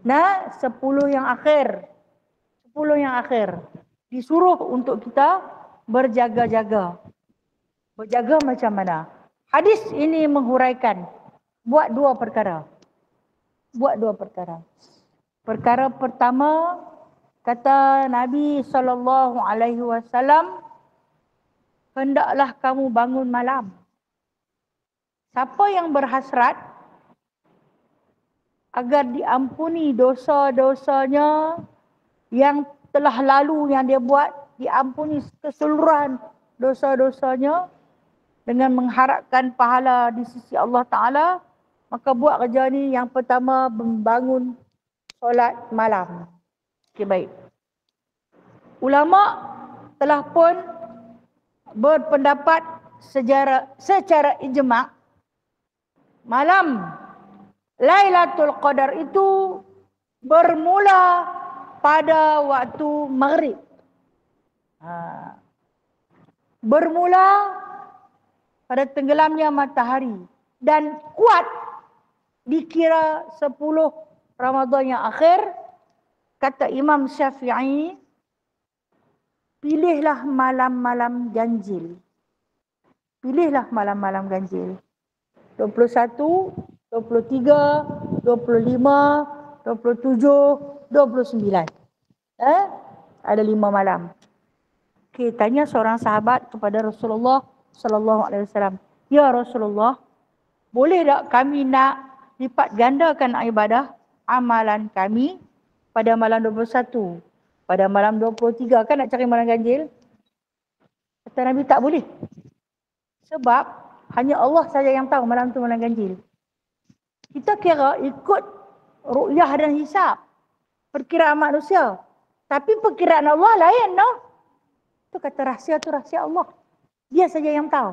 Nah, 10 yang akhir. 10 yang akhir. Disuruh untuk kita berjaga-jaga. Berjaga macam mana? Hadis ini menghuraikan. Buat dua perkara. Buat dua perkara. Perkara pertama, kata Nabi SAW, hendaklah kamu bangun malam. Siapa yang berhasrat agar diampuni dosa-dosanya yang telah lalu yang dia buat, diampuni keseluruhan dosa-dosanya dengan mengharapkan pahala di sisi Allah Ta'ala, maka buat kerja ni yang pertama membangun solat malam. Okey, baik. Ulama telah pun berpendapat secara ijma' malam Lailatul Qadar itu bermula pada waktu maghrib. Bermula pada tenggelamnya matahari dan kuat dikira 10 Ramadan yang akhir. Kata Imam Syafi'i, pilihlah malam-malam ganjil. Pilihlah malam-malam ganjil. 21, 23, 25, 27, 29. Ada 5 malam. Okey, tanya seorang sahabat kepada Rasulullah sallallahu alaihi wasallam, "Ya Rasulullah, boleh tak kami nak lipat gandakan ibadah amalan kami pada malam 21, pada malam 23, kan nak cari malam ganjil?" Kata Nabi, tak boleh. Sebab hanya Allah saja yang tahu malam tu malam ganjil. Kita kira ikut ru'yah dan hisab, perkiraan manusia. Tapi perkiraan Allah lain, no? Itu kata rahsia tu rahsia Allah. Dia saja yang tahu.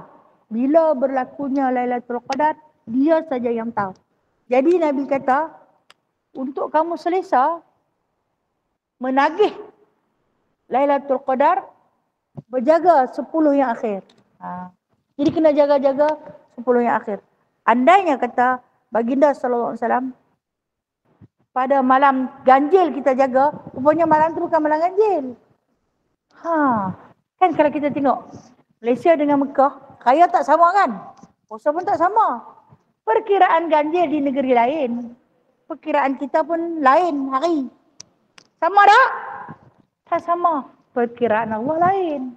Bila berlakunya Lailatul Qadar, dia saja yang tahu. Jadi Nabi kata, untuk kamu selesa menagih Lailatul Qadar, berjaga 10 yang akhir. Jadi kena jaga-jaga 10 yang akhir. Andainya kata Baginda sallallahu alaihi wasallam, pada malam ganjil kita jaga, rupanya malam tu bukan malam ganjil. Kan kalau kita tengok Malaysia dengan Mekah, raya tak sama kan? Puasa pun tak sama. Perkiraan ganjil di negeri lain, perkiraan kita pun lain hari. Sama tak? Tak sama. Perkiraan Allah lain.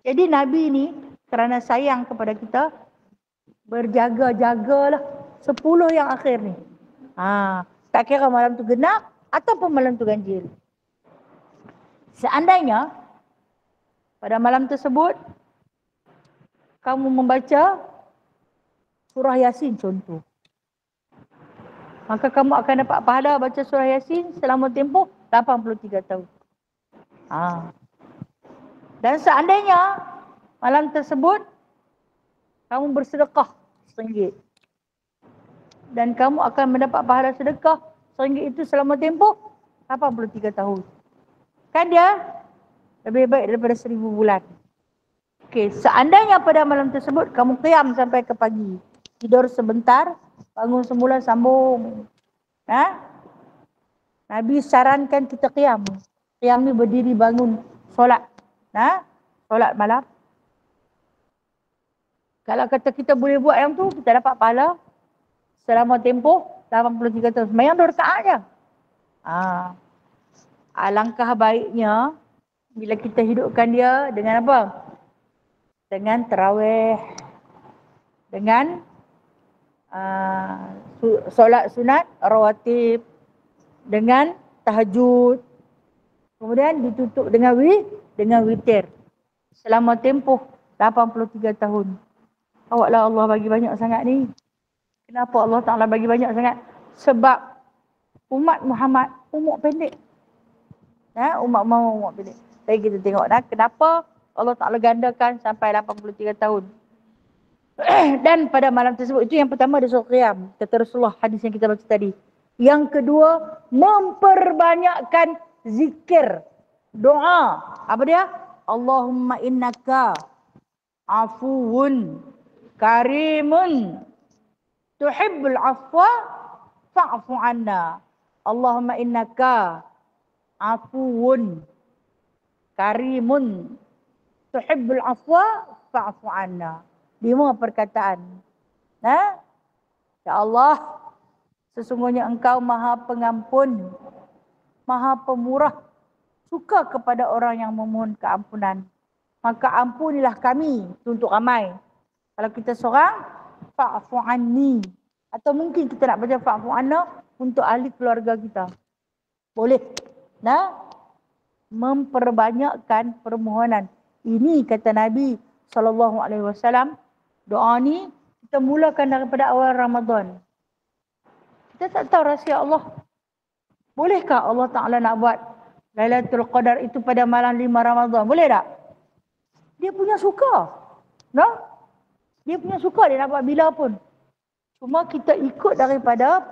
Jadi Nabi ni kerana sayang kepada kita, berjaga-jagalah 10 yang akhir ni. Tak kira malam tu genap ataupun malam tu ganjil. Seandainya pada malam tersebut kamu membaca surah Yasin contoh, maka kamu akan dapat pahala baca surah Yasin selama tempoh 83 tahun. Dan seandainya malam tersebut kamu bersedekah RM1 dan kamu akan mendapat pahala sedekah RM1 itu selama tempoh 83 tahun. Kan dia lebih baik daripada 1000 bulan. Okey, seandainya pada malam tersebut kamu qiyam sampai ke pagi, tidur sebentar, bangun semula sambung. Nabi sarankan kita qiyam. Qiyam ni berdiri bangun solat. Solat malam. Kalau kata kita boleh buat yang tu, kita dapat pahala selama tempoh 83 tahun. Semayang 2 rakaat je. Alangkah baiknya bila kita hidupkan dia dengan apa? Dengan tarawih, dengan solat sunat rawatib, dengan tahajud, kemudian ditutup dengan witir selama tempoh 83 tahun. Awaklah Allah bagi banyak sangat ni. Kenapa Allah Ta'ala bagi banyak sangat? Sebab umat Muhammad umur pendek. Umat Muhammad umur pendek. Jadi kita tengok kenapa Allah Ta'ala gandakan sampai 83 tahun. Dan pada malam tersebut, itu yang pertama dia suruh qiyam. Kata Rasulullah, hadis yang kita baca tadi. Yang kedua, memperbanyakkan zikir, doa. Apa dia? Allahumma innaka afuwun karimun tuhibbul afwa fa'fu anna. Allahumma innaka afuwun karimun tuhibbul afwa fa'fu anna. 5 perkataan. Ya Allah, sesungguhnya Engkau Maha Pengampun, Maha Pemurah, suka kepada orang yang memohon keampunan. Maka ampunilah kami. Untuk ramai. Kalau kita seorang, fa'fu anni. Atau mungkin kita nak baca fa'fu anna untuk ahli keluarga kita. Boleh. Memperbanyakkan permohonan. Ini kata Nabi SAW. Doa ni kita mulakan daripada awal Ramadan. Kita tak tahu rahsia Allah. Bolehkah Allah Ta'ala nak buat Lailatul Qadar itu pada malam 5 Ramadan? Boleh tak? Dia punya suka. Dia punya suka, dia nak buat bila pun. Cuma kita ikut daripada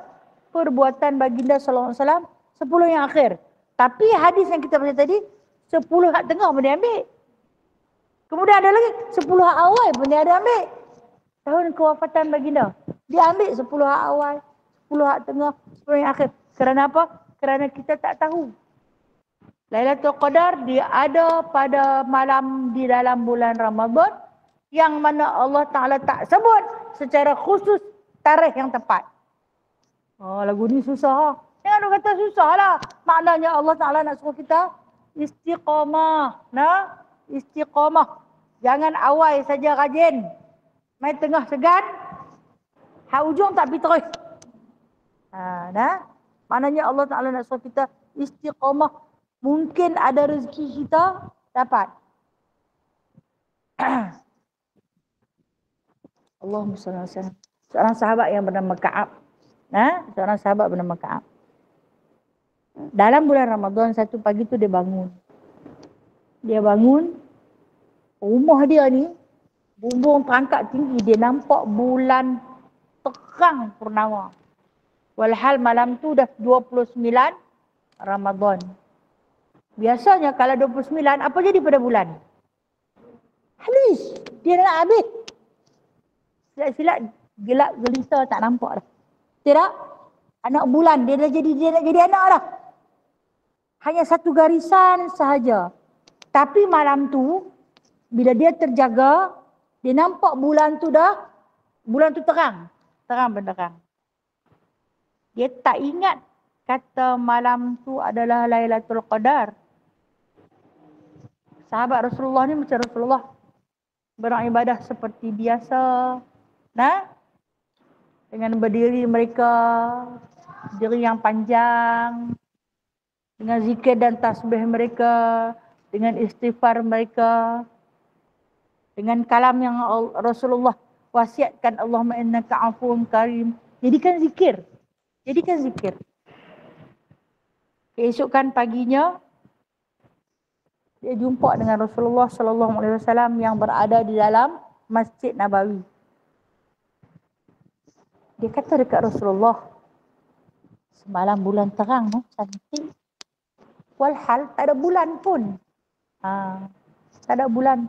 perbuatan baginda sallallahu alaihi wasallam 10 yang akhir. Tapi hadis yang kita baca tadi 10 hak tengah pun dia ambil. Kemudian ada lagi 10 hak awal pun dia ada ambil. Tahun kewafatan baginda, dia ambil 10 hak awal, 10 hak tengah, 10 yang akhir. Kerana apa? Kerana kita tak tahu. Lailatul Qadar dia ada pada malam di dalam bulan Ramadan yang mana Allah Ta'ala tak sebut secara khusus tarikh yang tepat. Lagu ni susah. Jangan orang kata susah lah. Maknanya Allah Ta'ala nak suruh kita istiqamah. Istiqamah. Jangan awal saja rajin. Main tengah segan. Hak ujung tak pergi terus. Maknanya Allah Ta'ala nak suruh kita istiqamah. Mungkin ada rezeki kita dapat. Allahumma salli alaihi wasallam. Seorang sahabat yang bernama Ka'ab. Seorang sahabat bernama Ka'ab. Dalam bulan Ramadan satu pagi tu dia bangun. Rumah dia ni bumbung terangkat tinggi, dia nampak bulan terang purnama. Walhal malam tu dah 29 Ramadan. Biasanya kalau 29 apa jadi pada bulan? Habis. Dia nak habis. Silat-silat gelap gelita tak nampak dah. Tidak? Anak bulan dia nak jadi anak dah. Hanya satu garisan sahaja. Tapi malam tu bila dia terjaga, dia nampak bulan tu terang. Terang benderang. Dia tak ingat kata malam tu adalah Lailatul Qadar. Sahabat Rasulullah ni macam Rasulullah beribadah seperti biasa. Dengan berdiri mereka, diri yang panjang, dengan zikir dan tasbih mereka, dengan istighfar mereka, dengan kalam yang Rasulullah wasiatkan, Allahumma innaka afuwun karim. Jadikan zikir. Keesokan paginya dia jumpa dengan Rasulullah sallallahu alaihi wasallam yang berada di dalam Masjid Nabawi. Dia kata dekat Rasulullah, semalam bulan terang, cantik. Walhal tak ada bulan pun. Tak ada bulan.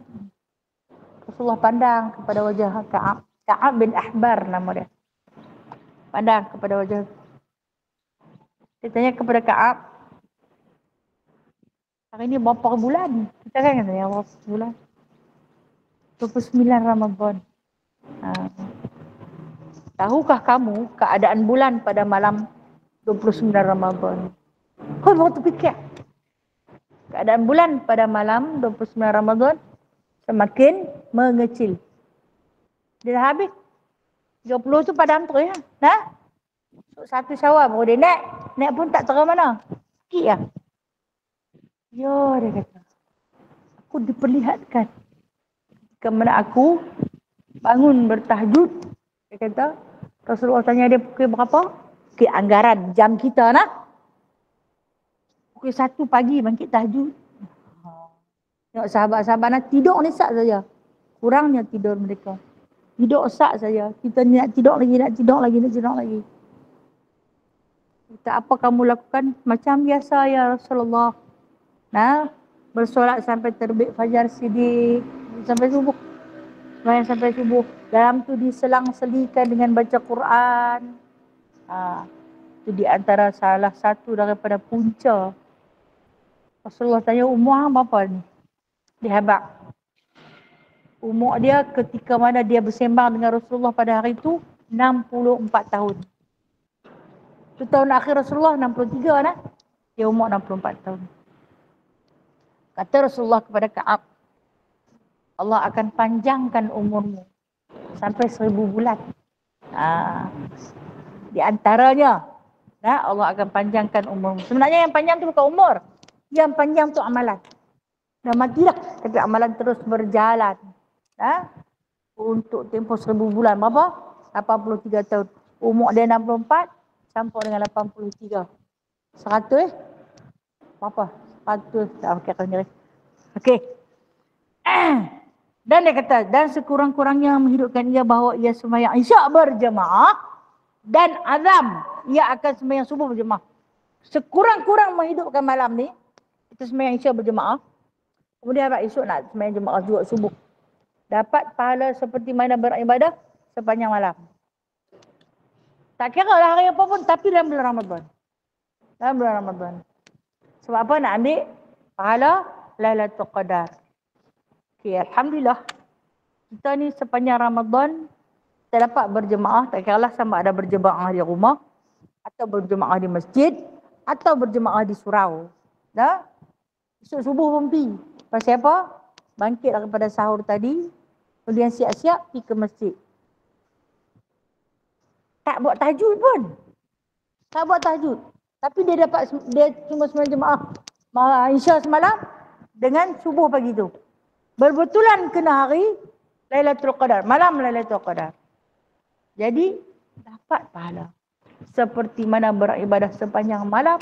Rasulullah pandang kepada wajah Ka'ab. Ka'ab bin Ahbar nama dia. Pandang kepada wajah. Dia tanya kepada Ka'ab, hari ni berapa bulan? Kita kan katanya berapa bulan? 29 Ramadan. Tahukah kamu keadaan bulan pada malam 29 Ramadan? Kau baru terfikir. Keadaan bulan pada malam 29 Ramadan semakin mengecil. Dia dah habis. 30 tu padam terus ya. Satu Syawal baru dia naik. Naik pun tak terang mana. Sikit lah. Ya, dia kata. Aku diperlihatkan. Ketika aku bangun bertahajud. Dia kata, Rasulullah tanya dia pukul berapa? Pukul anggaran jam kita Pukul 1 pagi bangkit tahajud. Tengok sahabat-sahabat nak tidur ni sak saja. Kurangnya tidur mereka. Tidur sak saja. Kita ni nak tidur lagi. Kata, apa kamu lakukan? Macam biasa ya Rasulullah. bersolat sampai terbit fajar siddiq, sampai subuh. Sembahyang sampai subuh. Dalam tu diselang-selikan dengan baca Quran. Itu di antara salah satu daripada punca. Rasulullah tanya, umur berapa ni? Dia habaq. Umur dia ketika mana dia bersembang dengan Rasulullah pada hari itu 64 tahun. Itu tahun akhir Rasulullah 63 nah. Dia umur 64 tahun. Kata Rasulullah kepada Ka'ab, Allah akan panjangkan umurmu sampai 1000 bulan. Di antaranya, Allah akan panjangkan umurmu. Sebenarnya yang panjang tu bukan umur. Yang panjang tu amalan. Dah matilah, tapi amalan terus berjalan. Untuk tempoh 1000 bulan. Berapa? 83 tahun. Umur dia 64, campur dengan 83. 100 berapa? 100. Tak pakai kau ni. Okey. Dan dia kata, dan sekurang-kurangnya menghidupkan ia bahawa ia sembahyang isyak berjemaah dan azam ia akan sembahyang subuh berjemaah. Sekurang-kurang menghidupkan malam ni, kita sembahyang isyak berjemaah. Kemudian esok nak sembahyang jemaah juga subuh. Dapat pahala seperti mana beribadah sepanjang malam. Tak kira lah hari apa pun, tapi dalam bulan Ramadan. Dalam bulan Ramadan. Sebab apa? Nak ambil pahala Lailatul Qadar. Okay, Alhamdulillah. Kita ni sepanjang Ramadan, kita dapat berjemaah. Tak kira lah sama ada berjemaah di rumah, atau berjemaah di masjid, atau berjemaah di surau. Dah? Esok subuh pun pergi. Pasal apa? Bangkit daripada sahur tadi, kemudian siap-siap pergi ke masjid. Tak buat tahajud pun. Tak buat tahajud. Tapi dia cuma sembahyang jemaah Isya semalam dengan subuh pagi tu. Berbetulan kena hari Lailatul Qadar, malam Lailatul Qadar. Jadi dapat pahala seperti mana beribadah sepanjang malam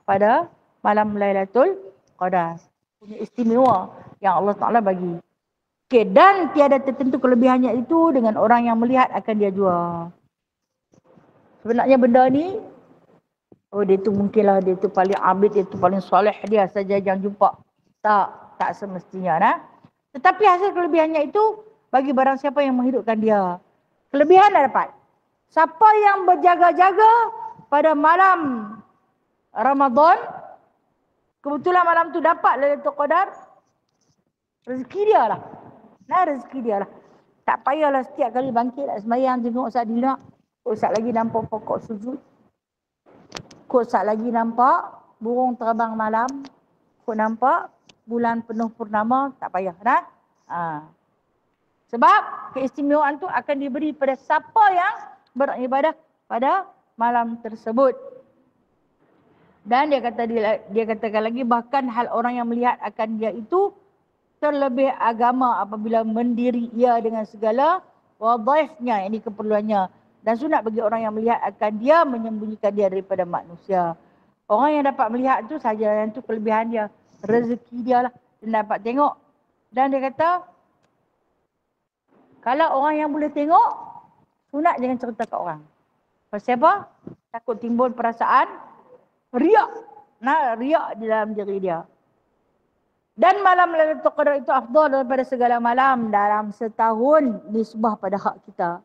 pada malam Lailatul Qadar. Punya istimewa yang Allah Ta'ala bagi. Okay, dan tiada tertentu kelebihannya itu dengan orang yang melihat akan dia jual. Sebenarnya benda ni, dia tu mungkinlah dia tu paling abid, dia tu paling soleh, dia saja yang jumpa. Tak semestinya. Tetapi hasil kelebihannya itu bagi barang siapa yang menghidupkan dia. Kelebihan dah dapat. Siapa yang berjaga-jaga pada malam Ramadan, kebetulan malam tu dapat Lailatul Qadar, rezeki dia lah. Rezeki dia lah. Tak payahlah setiap kali bangkit nak sembahyang tengok saat dilak. Saat lagi nampak pokok sujud. Saat lagi nampak burung terbang malam. Nampak bulan penuh purnama. Tak payah. Sebab keistimewaan tu akan diberi pada siapa yang beribadah pada malam tersebut. Dan dia katakan lagi, bahkan hal orang yang melihat akan dia itu terlebih agama apabila mendiri ia dengan segala wadhaifnya, ini keperluannya. Dan sunat bagi orang yang melihat akan dia menyembunyikan dia daripada manusia. Orang yang dapat melihat tu saja, yang tu kelebihan dia. Rezeki dia lah. Dia dapat tengok. Dan dia kata, kalau orang yang boleh tengok, sunat jangan cerita kat orang. Pasal apa? Takut timbul perasaan riak. Riak di dalam diri dia. Dan malam Lailatul Qadar itu afdal daripada segala malam dalam setahun, nisbah pada hak kita.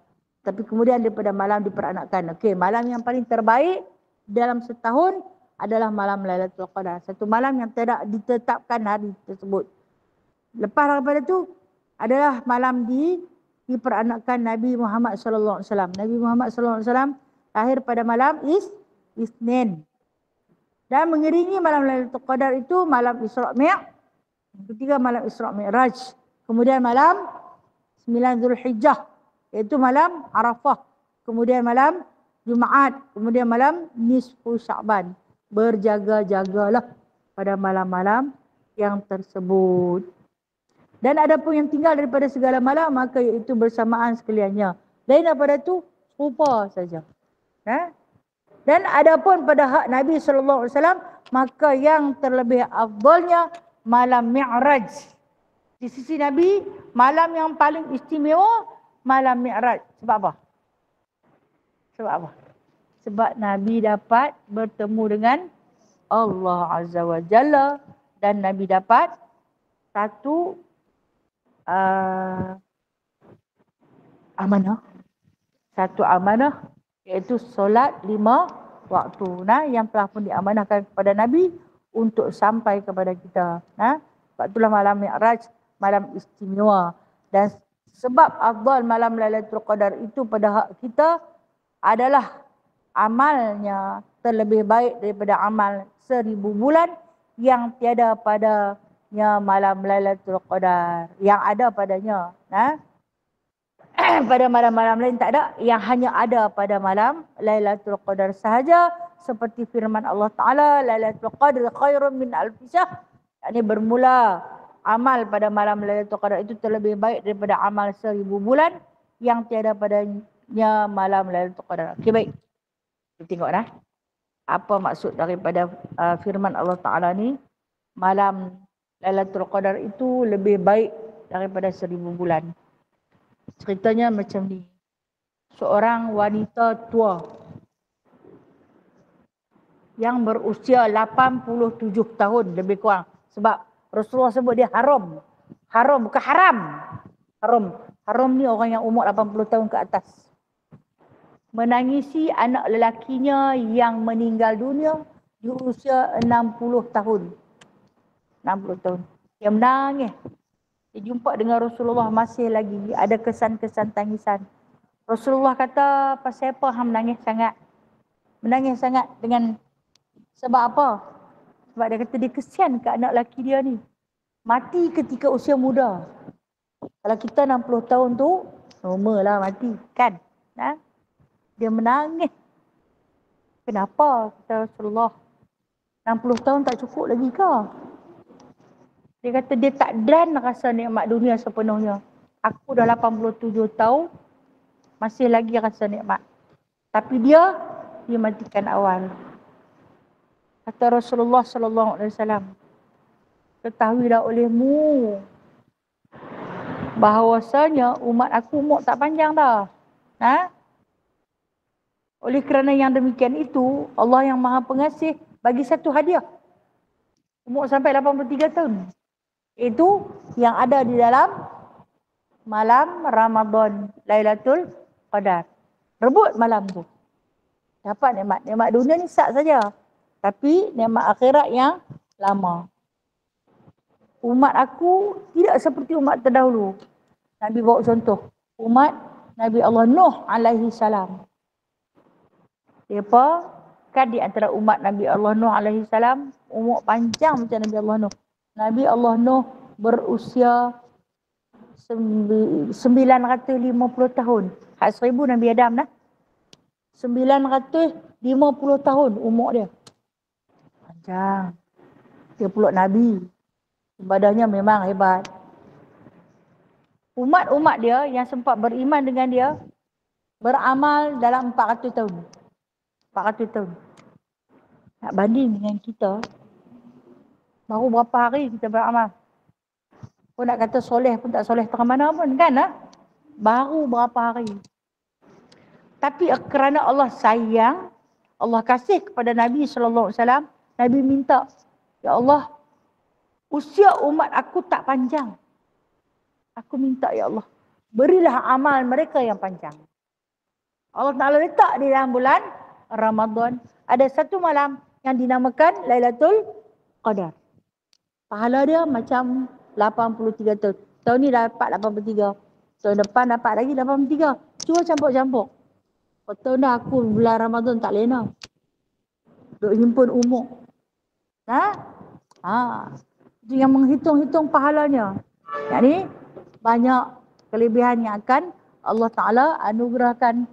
Tapi kemudian daripada malam diperanakkan. Okey, malam yang paling terbaik dalam setahun adalah malam Lailatul Qadar. Satu malam yang tidak ditetapkan hari tersebut. Lepas daripada itu adalah malam diperanakkan Nabi Muhammad sallallahu alaihi wasallam. Nabi Muhammad sallallahu alaihi wasallam lahir pada malam Isnin. Dan mengiringi malam Lailatul Qadar itu malam Isra' Mi'raj. Ketiga malam Isra' Mi'raj. Kemudian malam 9 Zulhijjah, iaitu malam Arafah. Kemudian malam Jumaat. Kemudian malam Nisfu Sya'ban. Berjaga-jagalah pada malam-malam yang tersebut. Dan ada pun yang tinggal daripada segala malam, maka iaitu bersamaan sekaliannya. Lain daripada itu, serupa saja. Dan ada pun pada hak Nabi SAW, maka yang terlebih afdalnya malam Mi'raj. Di sisi Nabi, malam yang paling istimewa, malam Mi'raj. Sebab apa? Sebab Nabi dapat bertemu dengan Allah Azza wa Jalla dan Nabi dapat satu amanah. Satu amanah iaitu solat 5 waktu. Nah, yang telah pun diamanahkan kepada Nabi untuk sampai kepada kita. Nah, sebab itulah malam Mi'raj, malam istimewa. Dan sebab afdal malam Lailatul Qadar itu pada hak kita adalah amalnya terlebih baik daripada amal 1000 bulan yang tiada padanya malam Lailatul Qadar. Yang ada padanya. Nah, pada malam-malam lain tak ada, yang hanya ada pada malam Lailatul Qadar sahaja, seperti firman Allah Taala, Lailatul Qadar khairun min alfi syahr. Ini bermula amal pada malam Lailatul Qadar itu terlebih baik daripada amal 1000 bulan yang tiada padanya malam Lailatul Qadar. Okey, baik. Kita tengok dah apa maksud daripada firman Allah Taala ni. Malam Lailatul Qadar itu lebih baik daripada 1000 bulan. Ceritanya macam ni. Seorang wanita tua yang berusia 87 tahun lebih kurang. Sebab Rasulullah sebut dia haram. Haram, bukan haram. Haram. Haram ni orang yang umur 80 tahun ke atas. Menangisi anak lelakinya yang meninggal dunia di usia 60 tahun. 60 tahun. Dia menangis. Dia jumpa dengan Rasulullah, masih lagi ada kesan-kesan tangisan. Rasulullah kata, pasal apa hang menangis sangat? Menangis sangat dengan sebab apa? Sebab dia kata dia kesian ke anak lelaki dia ni. Mati ketika usia muda. Kalau kita 60 tahun tu, normal lah mati. Kan? Nah, dia menangis. Kenapa? Kata Rasulullah. 60 tahun tak cukup lagi ke? Dia kata dia tak dan rasa nikmat dunia sepenuhnya. Aku dah 87 tahun, masih lagi rasa nikmat. Tapi dia matikan awal. Kata Rasulullah sallallahu alaihi wasallam, ketahuilah olehmu bahawasanya umat aku umur tak panjang dah. Ha? Oleh kerana yang demikian itu, Allah yang Maha Pengasih bagi satu hadiah. Umur sampai 83 tahun. Itu yang ada di dalam malam Ramadan, Lailatul Qadar. Rebut malam tu. Dapat nikmat. Nikmat dunia ni sat saja. Tapi nikmat akhirat yang lama. Umat aku tidak seperti umat terdahulu. Nabi bawa contoh. Umat Nabi Allah Nuh alaihi salam. Mereka kan di antara umat Nabi Allah Nuh alaihi salam umur panjang macam Nabi Allah Nuh. Nabi Allah Nuh berusia 950 tahun. Hak 1000 Nabi Adam dah. 950 tahun umur dia. Panjang. Dia pula Nabi. Ibadahnya memang hebat. Umat-umat dia yang sempat beriman dengan dia beramal dalam 400 tahun. 400 tahun. Nak banding dengan kita, baru berapa hari kita beramal. Kau nak kata soleh pun tak soleh tengah mana pun kan? Baru berapa hari. Tapi kerana Allah sayang, Allah kasih kepada Nabi SAW, Nabi minta, ya Allah, usia umat aku tak panjang. Aku minta ya Allah, berilah amal mereka yang panjang. Allah Ta'ala letak di dalam bulan Ramadan, ada satu malam yang dinamakan Lailatul Qadar. Pahala dia macam 83 tahun. Tahun ni dapat 83. Tahun depan dapat lagi 83. Cuba campur-campur. Tahun dah aku bulan Ramadan tak lena. Duk himpun umur. Itu yang menghitung-hitung pahalanya. Yang ni banyak kelebihan yang akan Allah Ta'ala anugerahkan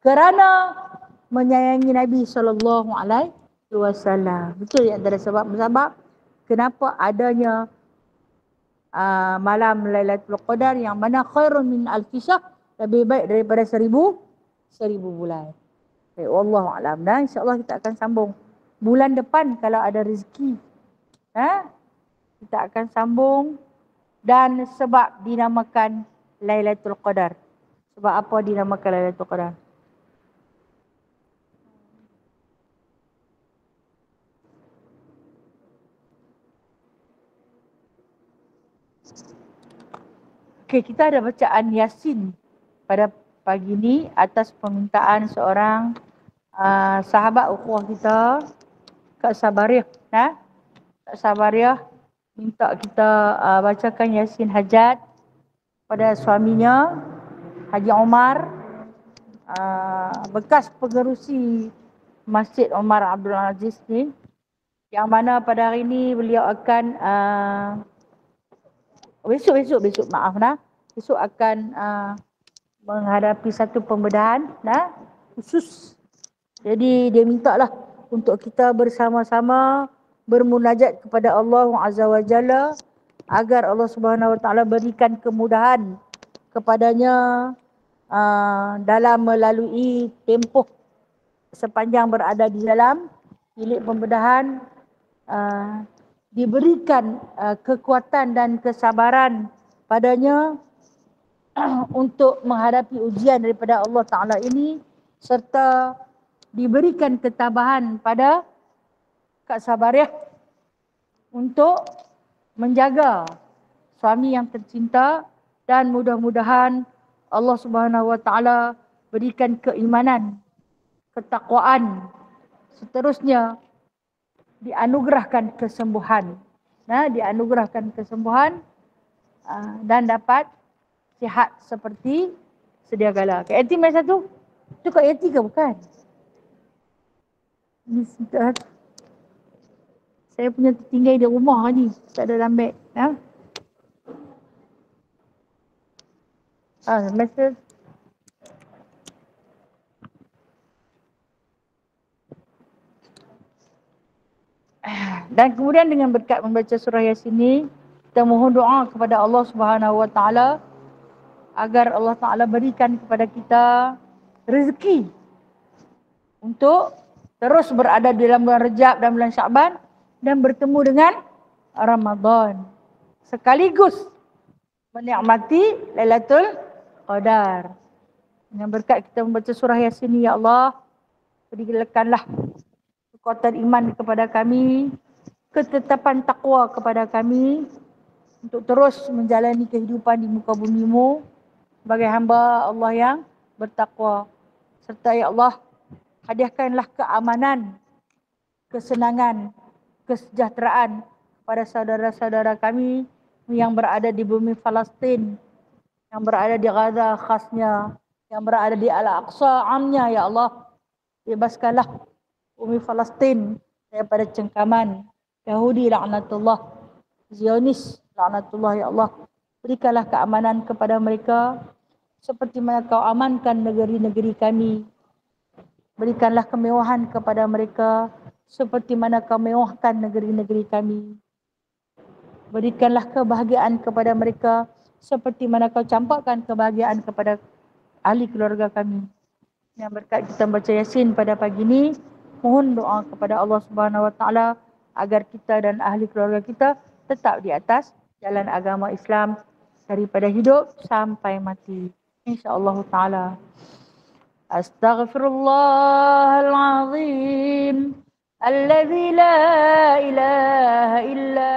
kerana menyayangi Nabi SAW. Betul ya, antara sebab-sebab kenapa adanya malam Lailatul Qadar yang mana khairun min alfi syahr, lebih baik daripada 1000 bulan. Baik, wallahu a'lam. Dan insya-Allah kita akan sambung bulan depan kalau ada rezeki. Kita akan sambung. Dan sebab dinamakan Lailatul Qadar. Sebab apa dinamakan Lailatul Qadar? Okey, kita ada bacaan Yasin pada pagi ini atas permintaan seorang sahabat ukhuwah kita, Kak Sabariah. Kak Sabariah minta kita bacakan Yasin hajat pada suaminya, Haji Omar, bekas pengerusi Masjid Omar Abdul Aziz ni, yang mana pada hari ini beliau akan besok akan menghadapi satu pembedahan khusus. Jadi dia mintalah untuk kita bersama-sama bermunajat kepada Allah Azza wa Jalla agar Allah Subhanahu wa taala berikan kemudahan kepadanya dalam melalui tempoh sepanjang berada di dalam bilik pembedahan, diberikan kekuatan dan kesabaran padanya untuk menghadapi ujian daripada Allah Ta'ala ini, serta diberikan ketabahan pada Kak Sabariah untuk menjaga suami yang tercinta, dan mudah-mudahan Allah Subhanahu wa taala berikan keimanan, ketakwaan, seterusnya dianugerahkan kesembuhan. Dianugerahkan kesembuhan dan dapat sihat seperti sedia kala. Kak Yati main satu. Itu Kak Yati ke bukan? Ini saya punya tertinggal di rumah ni. Tak ada dalam beg. Masa dan kemudian dengan berkat membaca surah Yasin ini, kita mohon doa kepada Allah Subhanahu wa taala agar Allah Taala berikan kepada kita rezeki untuk terus berada di dalam bulan Rejab dan bulan Syaban dan bertemu dengan Ramadan, sekaligus menikmati Lailatul Qadar. Dengan berkat kita membaca surah Yasin ini, ya Allah, berikanlah kekuatan iman kepada kami, ketetapan takwa kepada kami untuk terus menjalani kehidupan di muka bumi-Mu sebagai hamba Allah yang bertakwa. Serta ya Allah, hadiahkanlah keamanan, kesenangan, kesejahteraan pada saudara-saudara kami yang berada di bumi Palestin, yang berada di Gaza khasnya, yang berada di Al-Aqsa amnya, ya Allah. Bebaskanlah bumi Palestin daripada cengkaman Yahudi laknatullah, Zionis laknatullah, ya Allah. Berikanlah keamanan kepada mereka seperti mana Kau amankan negeri-negeri kami. Berikanlah kemewahan kepada mereka seperti mana Kau mewahkan negeri-negeri kami. Berikanlah kebahagiaan kepada mereka seperti mana Kau campakkan kebahagiaan kepada ahli keluarga kami. Yang berkat kita baca Yasin pada pagi ini, mohon doa kepada Allah Subhanahu wa taala agar kita dan ahli keluarga kita tetap di atas jalan agama Islam daripada hidup sampai mati, insya-Allah taala. Astaghfirullahal azim alladzi la ilaha illa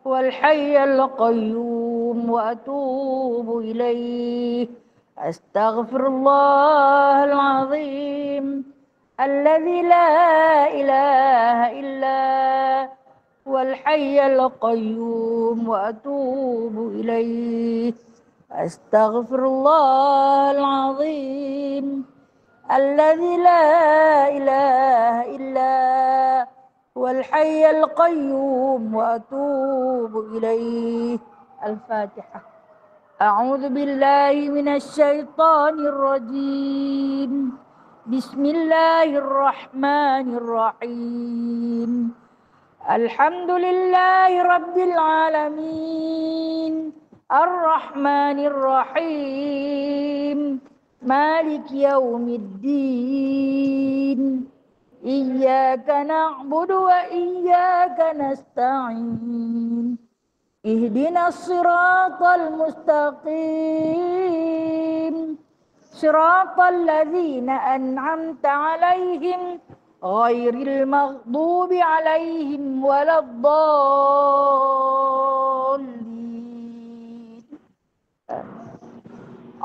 huwal hayyul qayyum wa atubu ilaih. Astaghfirullahal azim alladzi la ilaha illa huwal hayyul qayyum wa atubu ilaih. Astaghfirullahal azim alladzi la ilaha illa huwal hayyul qayyum wa atubu ilaih. Al-Fatihah. A'udzu billahi minasy syaithanir rajim. Bismillahirrahmanirrahim. Alhamdulillahi rabbil alamin. Ar-Rahmanir Rahim. Malik yaumiddin. Iyyaka na'budu wa iyyaka nasta'in. Ihdinas siratal mustaqim. Siratal ladzina an'amta 'alaihim ghairil maghdubi 'alaihim waladdallin.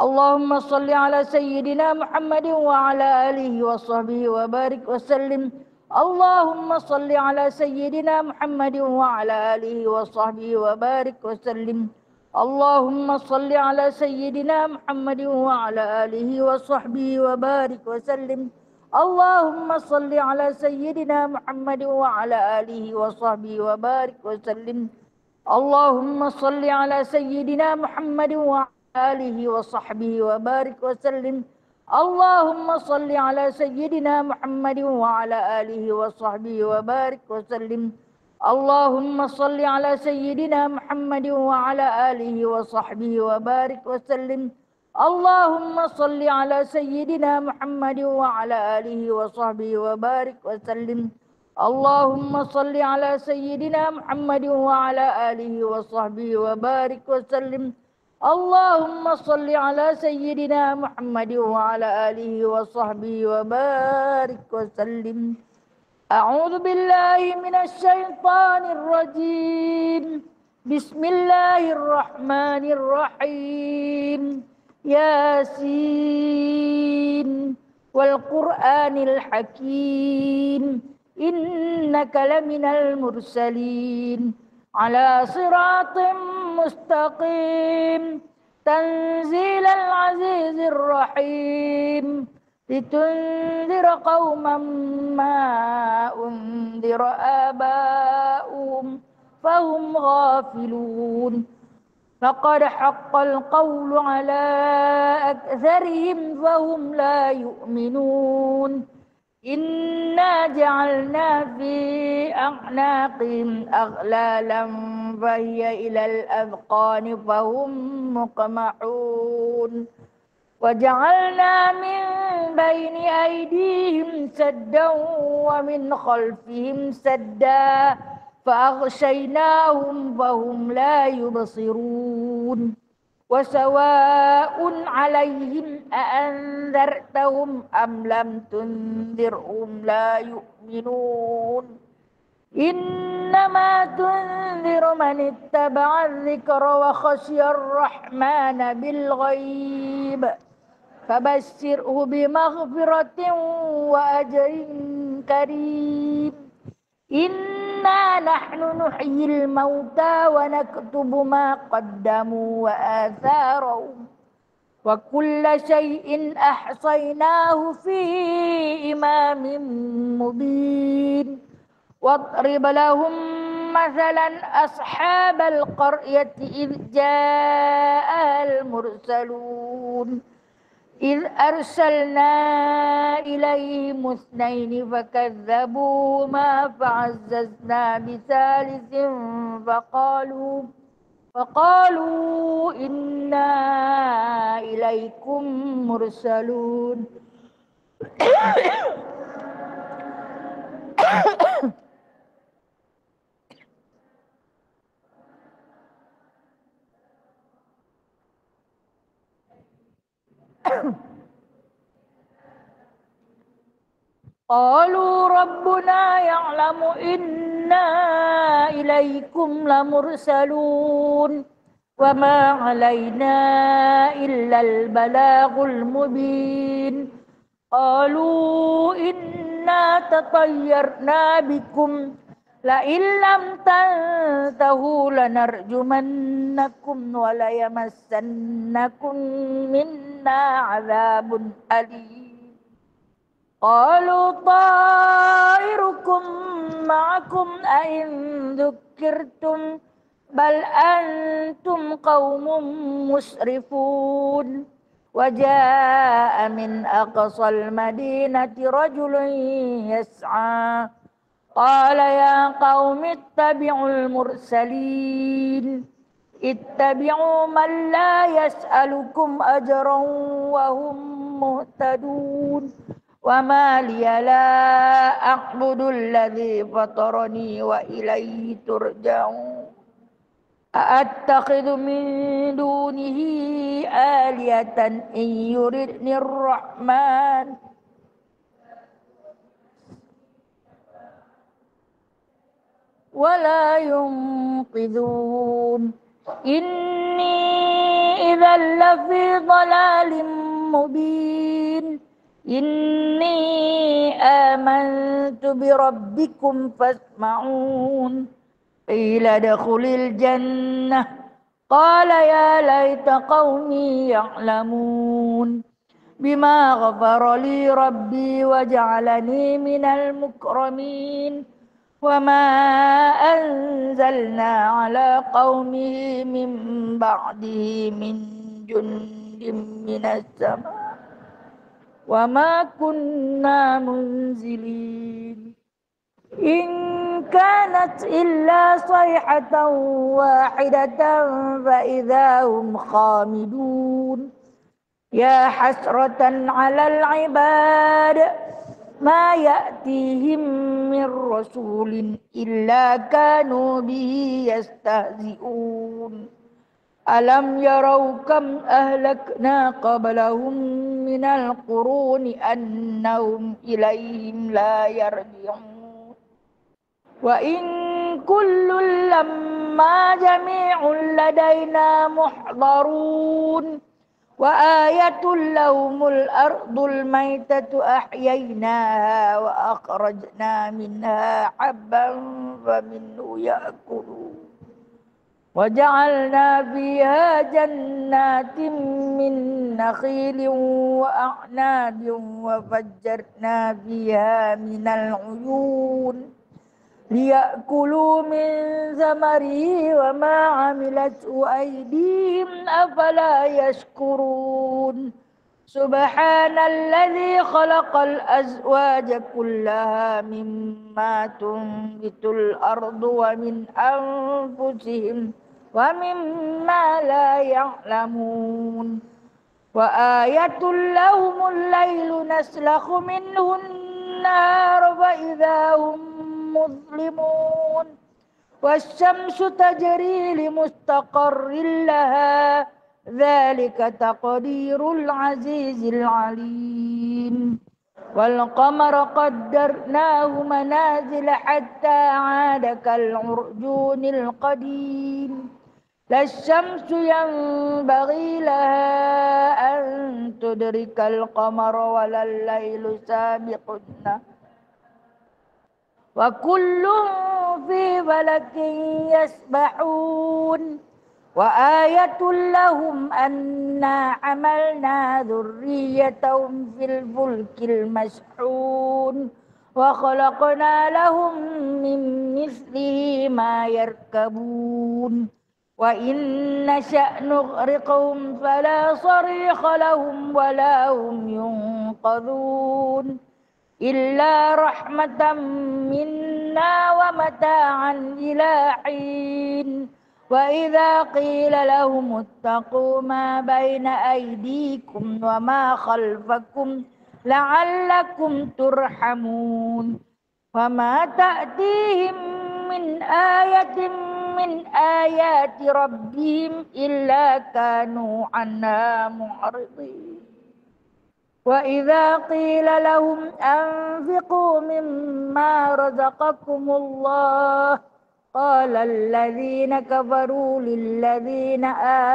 اللهم صل على سيدنا محمد وعلى آله وصحبه وبارك وسلم. اللهم صل على سيدنا محمد وعلى آله وصحبه وبارك وسلم. اللهم صل على سيدنا محمد وعلى آله وصحبه وبارك وسلم. اللهم صل على سيدنا محمد وعلى آله وصحبه وبارك وسلم. اللهم صل على سيدنا محمد وعلى آله وصحبه وبارك وسلم. اللهم صل على سيدنا محمد وعلى آله وصحبه وبارك وسلم. اللهم صل على سيدنا محمد وعلى آله وصحبه وبارك وسلم. اللهم صل على سيدنا محمد وعلى آله وصحبه وبارك وسلم. اللهم صل على سيدنا محمد وعلى آله وصحبه وبارك وسلم. اللهم صل على سيدنا محمد وعلى آله وصحبه وبارك وسلم. أعوذ بالله من الشيطان الرجيم. بسم الله الرحمن الرحيم. ياسين والقرآن الحكيم إنك لمن المرسلين على صراط مستقيم تنزيل العزيز الرحيم لتنذر قوما ما أنذر آباؤهم فهم غافلون. لقد حق القول على أكثرهم فهم لا يؤمنون. إنا جعلنا في أعناقهم أغلالا فهي إلى الأذقان فهم مقمحون. وجعلنا من بين أيديهم سدا ومن خلفهم سدا فأغشيناهم فهم لا يبصرون. وسواء عليهم أأنذرتهم أم لم تنذرهم لا يؤمنون. إنما تنذر من اتبع الذكر وخشي الرحمن بالغيب فبشره بمغفرة وأجر كريم. إنا نحن نحيي الموتى ونكتب ما قدموا وآثارهم وكل شيء أحصيناه في إمام مبين. واضرب لهم مثلا أصحاب القرية إذ جاءها المرسلون إذ أرسلنا إليهم اثنين فكذبوهما فعززنا بثالث فقالوا إنا إليكم مرسلون. قالوا ربنا يعلم إنا إليكم لمرسلون وما علينا إلا البلاغ المبين. قالوا إنا تطيرنا بكم لئن لم تنتهوا لنرجمنكم وليمسنكم منا عذاب أليم. قالوا طائركم معكم أئن ذكرتم بل أنتم قوم مسرفون. وجاء من أقصى المدينة رجل يسعى قال يا قوم اتبعوا المرسلين اتبعوا من لا يسألكم أجرا وهم مهتدون. وما لي لا أعبد الذي فطرني وإليه ترجعون. أأتخذ من دونه آلهة إن يردني الرحمن ولا ينقذون. إني إذ إذا لفي ضلال مبين إني آمنت بربكم فاسمعون قيل ادخل الجنة قال يا ليت قومي يعلمون بما غفر لي ربي وجعلني من المكرمين وما أنزلنا على قومه من بعده من جند من السماء وما كنا منزلين إن كانت إلا صيحة واحدة فإذا هم خامدون يا حسرة على العباد ما يأتيهم من رسول إلا كانوا به يستهزئون ألم يروا كم أهلكنا قبلهم من القرون أنهم إليهم لا يرجعون وإن كل لما جميع لدينا محضرون وآية لهم الأرض الميتة أحييناها وأخرجنا منها حبا فمنه يأكلون وجعلنا فيها جنات من نخيل وأعناب وفجرنا فيها من العيون ليأكلوا من ثمره وما عملته أيديهم أفلا يشكرون سبحان الذي خلق الأزواج كلها مما تنبت الأرض ومن أنفسهم ومما لا يعلمون وآية لهم الليل نسلخ منه النهار فإذا هم مظلمون والشمس تجري لمستقر لها ذلك تقدير العزيز العليم والقمر قدرناه منازل حتى عاد كالعرجون القديم لا الشمس ينبغي لها أن تدرك القمر ولا الليل سابق النهار وكل في فلك يسبحون وآية لهم أنا حملنا ذريتهم في الفلك المشحون وخلقنا لهم من مثله ما يركبون وإن نشأ نغرقهم فلا صريخ لهم ولا هم ينقذون إلا رحمة منا ومتاعا إلى حين وإذا قيل لهم اتقوا ما بين أيديكم وما خلفكم لعلكم ترحمون وما تأتيهم من آية من آيات ربهم إلا كانوا عنها معرضين وإذا قيل لهم أنفقوا مما رزقكم الله قال الذين كفروا للذين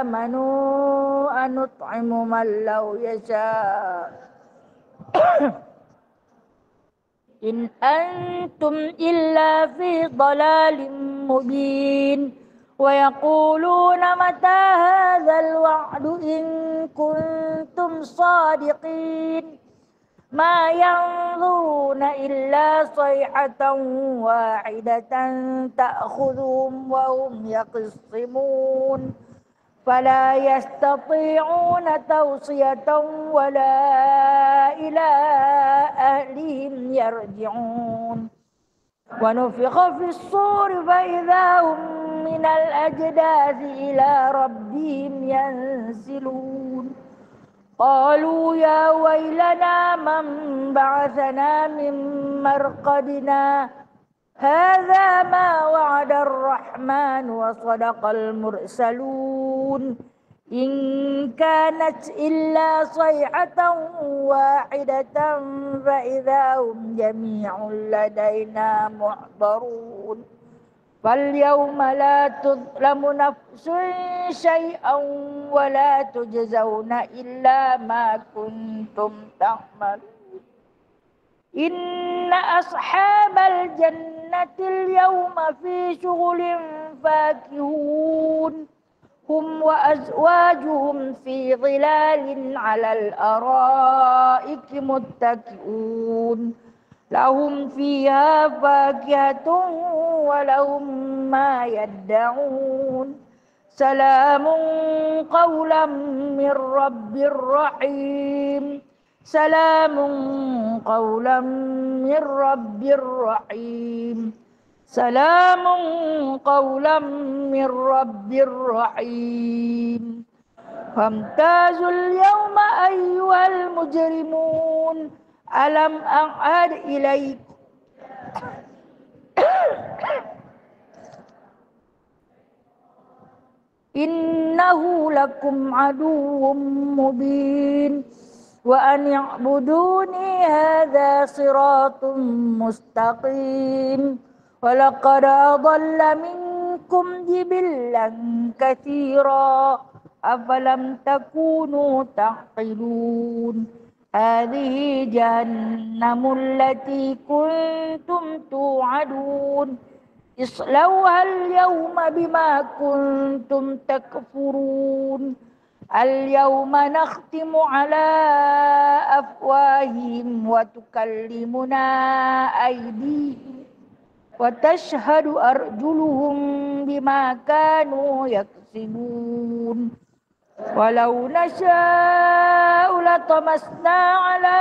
آمنوا أنطعم من لو يشاء إن أنتم إلا في ضلال مبين ويقولون متى هذا الوعد إن كنتم صادقين ما ينظرون إلا صيحة واحدة تأخذهم وهم يخصمون فلا يستطيعون توصية ولا إلى أهلهم يرجعون ونفخ في الصور فإذا هم من الأجداث إلى ربهم ينسلون قالوا يا ويلنا من بعثنا من مرقدنا هذا ما وعد الرحمن وصدق المرسلون إن كانت إلا صيحة واحدة فإذا هم جميع لدينا محضرون فاليوم لا تظلم نفس شيئا ولا تجزون إلا ما كنتم تعملون إن أصحاب الجنة اليوم في شغل فاكهون هم وأزواجهم في ظلال على الأرائك متكئون لهم فيها فاكهة ولهم ما يدعون سلام قولا من رب رحيم سلام قولا من رب رحيم سلام قولا من رب رحيم فامتازوا اليوم أيها المجرمون ألم أعهد إليكم إنه لكم عدو مبين وأن اعبدوني هذا صراط مستقيم ولقد أضل منكم جبلا كثيرا أفلم تكونوا تعقلون هذه جهنم التي كنتم توعدون اصلوها اليوم بما كنتم تكفرون اليوم نختم على أفواههم وتكلمنا أيديهم وتشهد أرجلهم بما كانوا يكسبون ولو نشاء لطمسنا على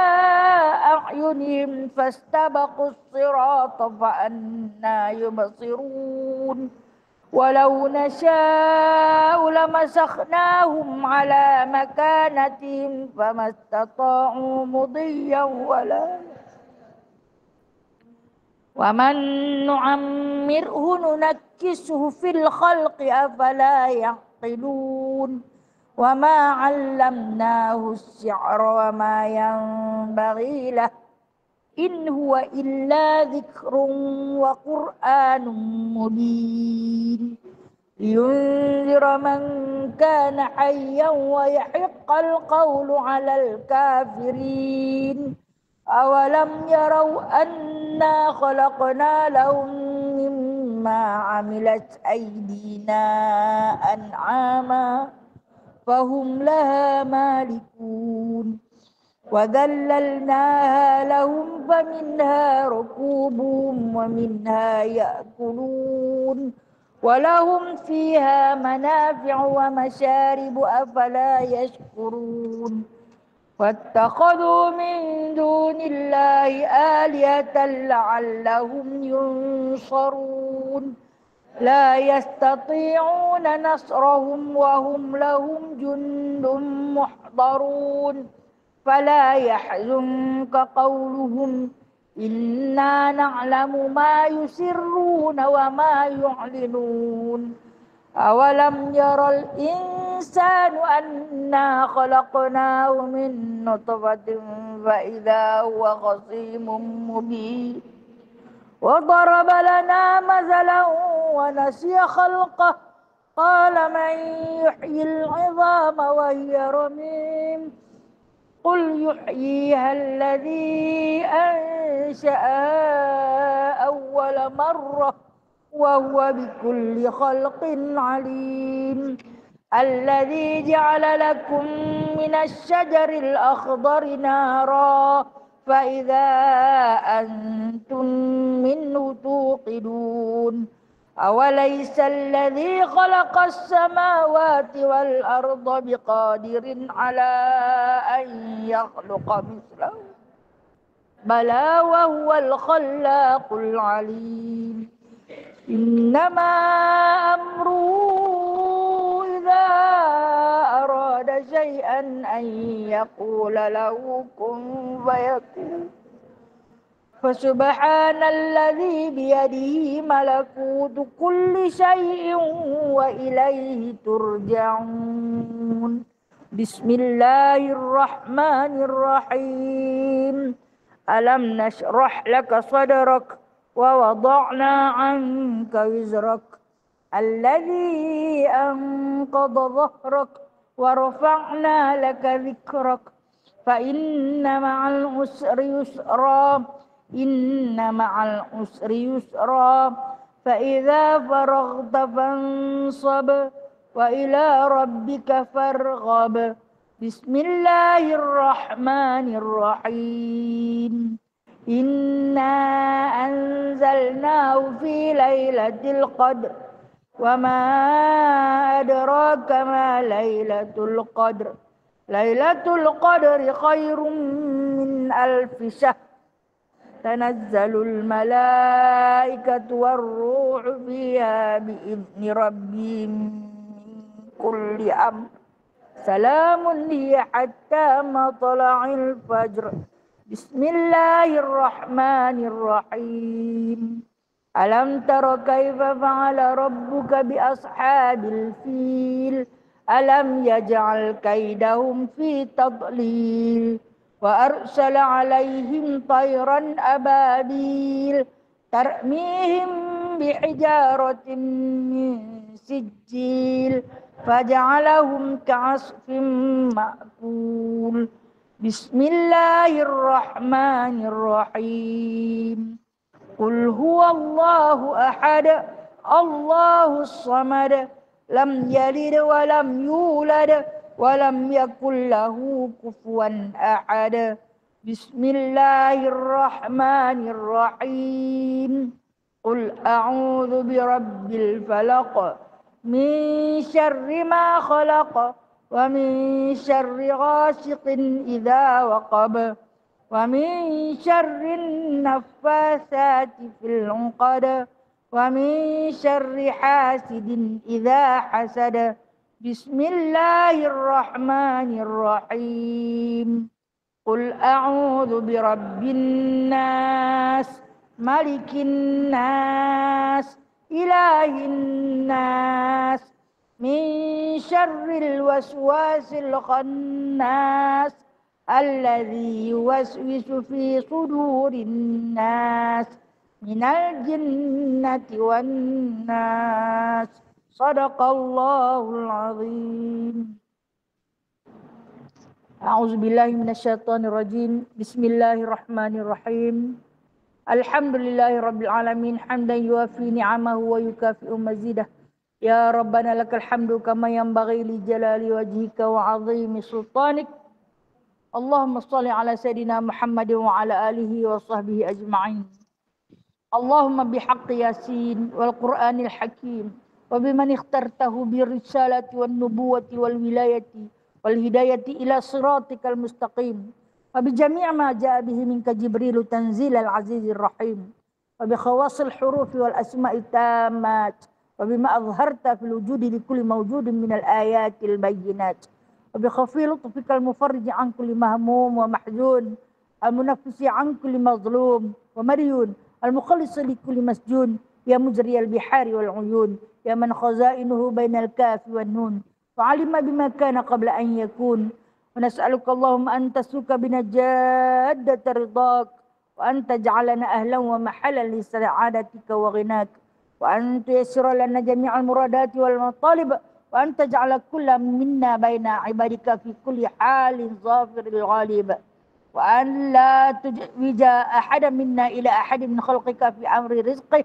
أعينهم فاستبقوا الصراط فأنى يبصرون ولو نشاء لمسخناهم على مكانتهم فما استطاعوا مضيا ومن نعمره ننكسه في الخلق أفلا يعقلون وما علمناه الشعر وما ينبغي له إن هو إلا ذكر وقرآن مبين لينذر من كان حيا ويحق القول على الكافرين أولم يروا أنا خلقنا لهم مما عملت أيدينا أنعاما فهم لها مالكون وذللناها لهم فمنها ركوبهم ومنها يأكلون ولهم فيها منافع ومشارب أفلا يشكرون واتخذوا من دون الله آلهة لعلهم ينصرون لا يستطيعون نصرهم وهم لهم جند محضرون فلا يحزنك قولهم إنا نعلم ما يسرون وما يعلنون أولم ير الإنسان أنا خلقناه من نطفة فإذا هو خصيم مبين وضرب لنا مثلا ونسي خلقه قال من يحيي العظام وهي رميم قل يحييها الذي أنشأها أول مرة وهو بكل خلق عليم الذي جعل لكم من الشجر الأخضر نارا فإذا أنتم منه توقدون أوليس الذي خلق السماوات والأرض بقادر على أن يخلق مثله بلى وهو الخلاق العليم إنما أمره إذا أراد شيئا أن يقول له كن فيكون فسبحان الذي بيده ملكوت كل شيء وإليه ترجعون بسم الله الرحمن الرحيم ألم نشرح لك صدرك ووضعنا عنك وزرك الذي أنقض ظهرك ورفعنا لك ذكرك فإن مع العسر يسرا إن مع العسر يسرا فإذا فرغت فانصب وإلى ربك فارغب بسم الله الرحمن الرحيم إنا أنزلناه في ليلة القدر وما أدراك ما ليلة القدر ليلة القدر خير من 1000 شهر تنزل الملائكة والروح فيها بإذن ربهم من كل أمر سلام هي حتى مطلع الفجر بسم الله الرحمن الرحيم ألم تر كيف فعل ربك بأصحاب الفيل ألم يجعل كيدهم في تضليل وأرسل عليهم طيرا أبابيل ترميهم بحجارة من سجيل فجعلهم كعصف مأكول بسم الله الرحمن الرحيم قل هو الله أحد الله الصمد لم يلد ولم يولد ولم يكن له كفوا أحد بسم الله الرحمن الرحيم قل أعوذ برب الفلق من شر ما خلق ومن شر غاسق إذا وقب ومن شر النفاثات في العقد ومن شر حاسد إذا حسد بسم الله الرحمن الرحيم قل أعوذ برب الناس ملك الناس إله الناس من شر الوسواس الخناس الذي يوسوس في صدور الناس من الجنة والناس صدق الله العظيم أعوذ بالله من الشيطان الرجيم بسم الله الرحمن الرحيم الحمد لله رب العالمين حمدا يوافي نعمه ويكافئ مزيده يا ربنا لك الحمد كما ينبغي لجلال وجهك وعظيم سلطانك اللهم صل على سيدنا محمد وعلى آله وصحبه أجمعين اللهم بحق ياسين والقرآن الحكيم وبمن اخترته بالرسالة والنبوة والولاية والهداية إلى صراطك المستقيم وبجميع ما جاء به منك جبريل تنزيل العزيز الرحيم وبخواص الحروف والأسماء التامات وبما أظهرت في الوجود لكل موجود من الآيات البينات وبخفي لطفك المفرج عن كل مهموم ومحزون المنفس عن كل مظلوم ومريون المخلص لكل مسجون يا مجري البحار والعيون يا من خزائنه بين الكاف والنون وعلم بما كان قبل أن يكون ونسألك اللهم أن تسلك بنا جادة رضاك وأن تجعلنا أهلا ومحلا لسعادتك وغناك وأن تيسر لنا جميع المرادات والمطالب وأن تجعل كل منا بين عبادك في كل حال ظافر الغالب وأن لا تجوج أحد منا إلى أحد من خلقك في أمر رزقه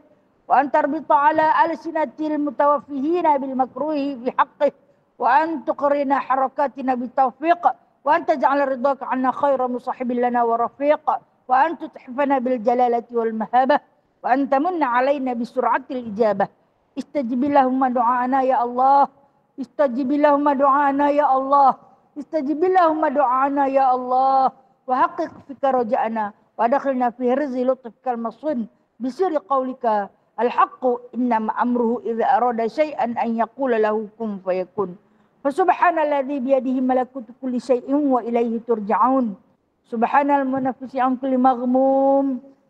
وأن تربط على ألسنة المتوفيين بالمكروه في حقه وأن تقرن حركاتنا بالتوفيق وأن تجعل رضاك عنا خير مصاحب لنا ورفيق وأن تتحفنا بالجلالة والمهابة وأن تمن علينا بسرعة الإجابة استجب اللهم دعاءنا يا الله استجب اللهم دعاءنا يا الله استجب اللهم دعاءنا يا الله وحقق فيك رجاءنا وادخلنا في رز لطفك المصون بسر قولك الحق إنما أمره إذا أراد شيئا أن يقول له كن فيكون فسبحان الذي بيده ملكوت كل شيء وإليه ترجعون سبحان المنفس عن كل مغموم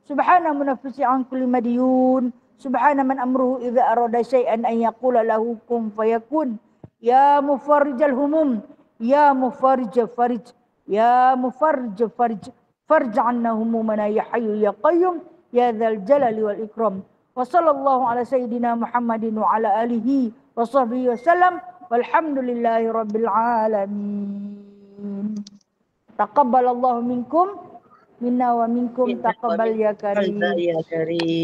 سبحان المنفس عن كل مديون سبحان من أمره إذا أراد شيئا أن يقول له كن فيكون يا مفرج الهموم يا مفرج فرج يا مفرج فرج فرج عنا همومنا يا حي يا قيوم ya dzal jalali wal ikram. Wa sallallahu ala sayyidina Muhammadin wa ala alihi wa sahbihi wasallam. Walhamdulillahi rabbil alamin. Taqabbalallahu minkum minna wa minkum taqabbal ya karim.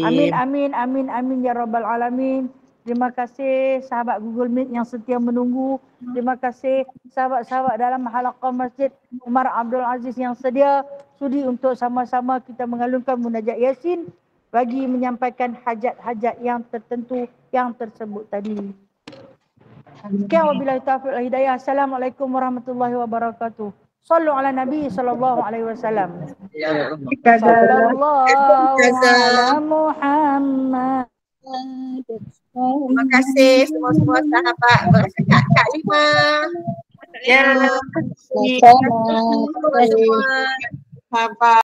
Amin amin amin amin ya rabbal alamin. Terima kasih sahabat Google Meet yang setia menunggu. Terima kasih sahabat-sahabat dalam halaqah Masjid Umar Abdul Aziz yang sudi untuk sama-sama kita mengalunkan munajat Yasin bagi menyampaikan hajat-hajat yang tertentu yang tersebut tadi. Sekian wabillahi taufiq wal hidayah. Assalamualaikum warahmatullahi wabarakatuh. Sallu ala Nabi sallallahu alaihi wasallam. Sallallahu ala Muhammad. Terima kasih semua sahabat bersekat Kak Lima. Ya. Terima kasih semua sahabat.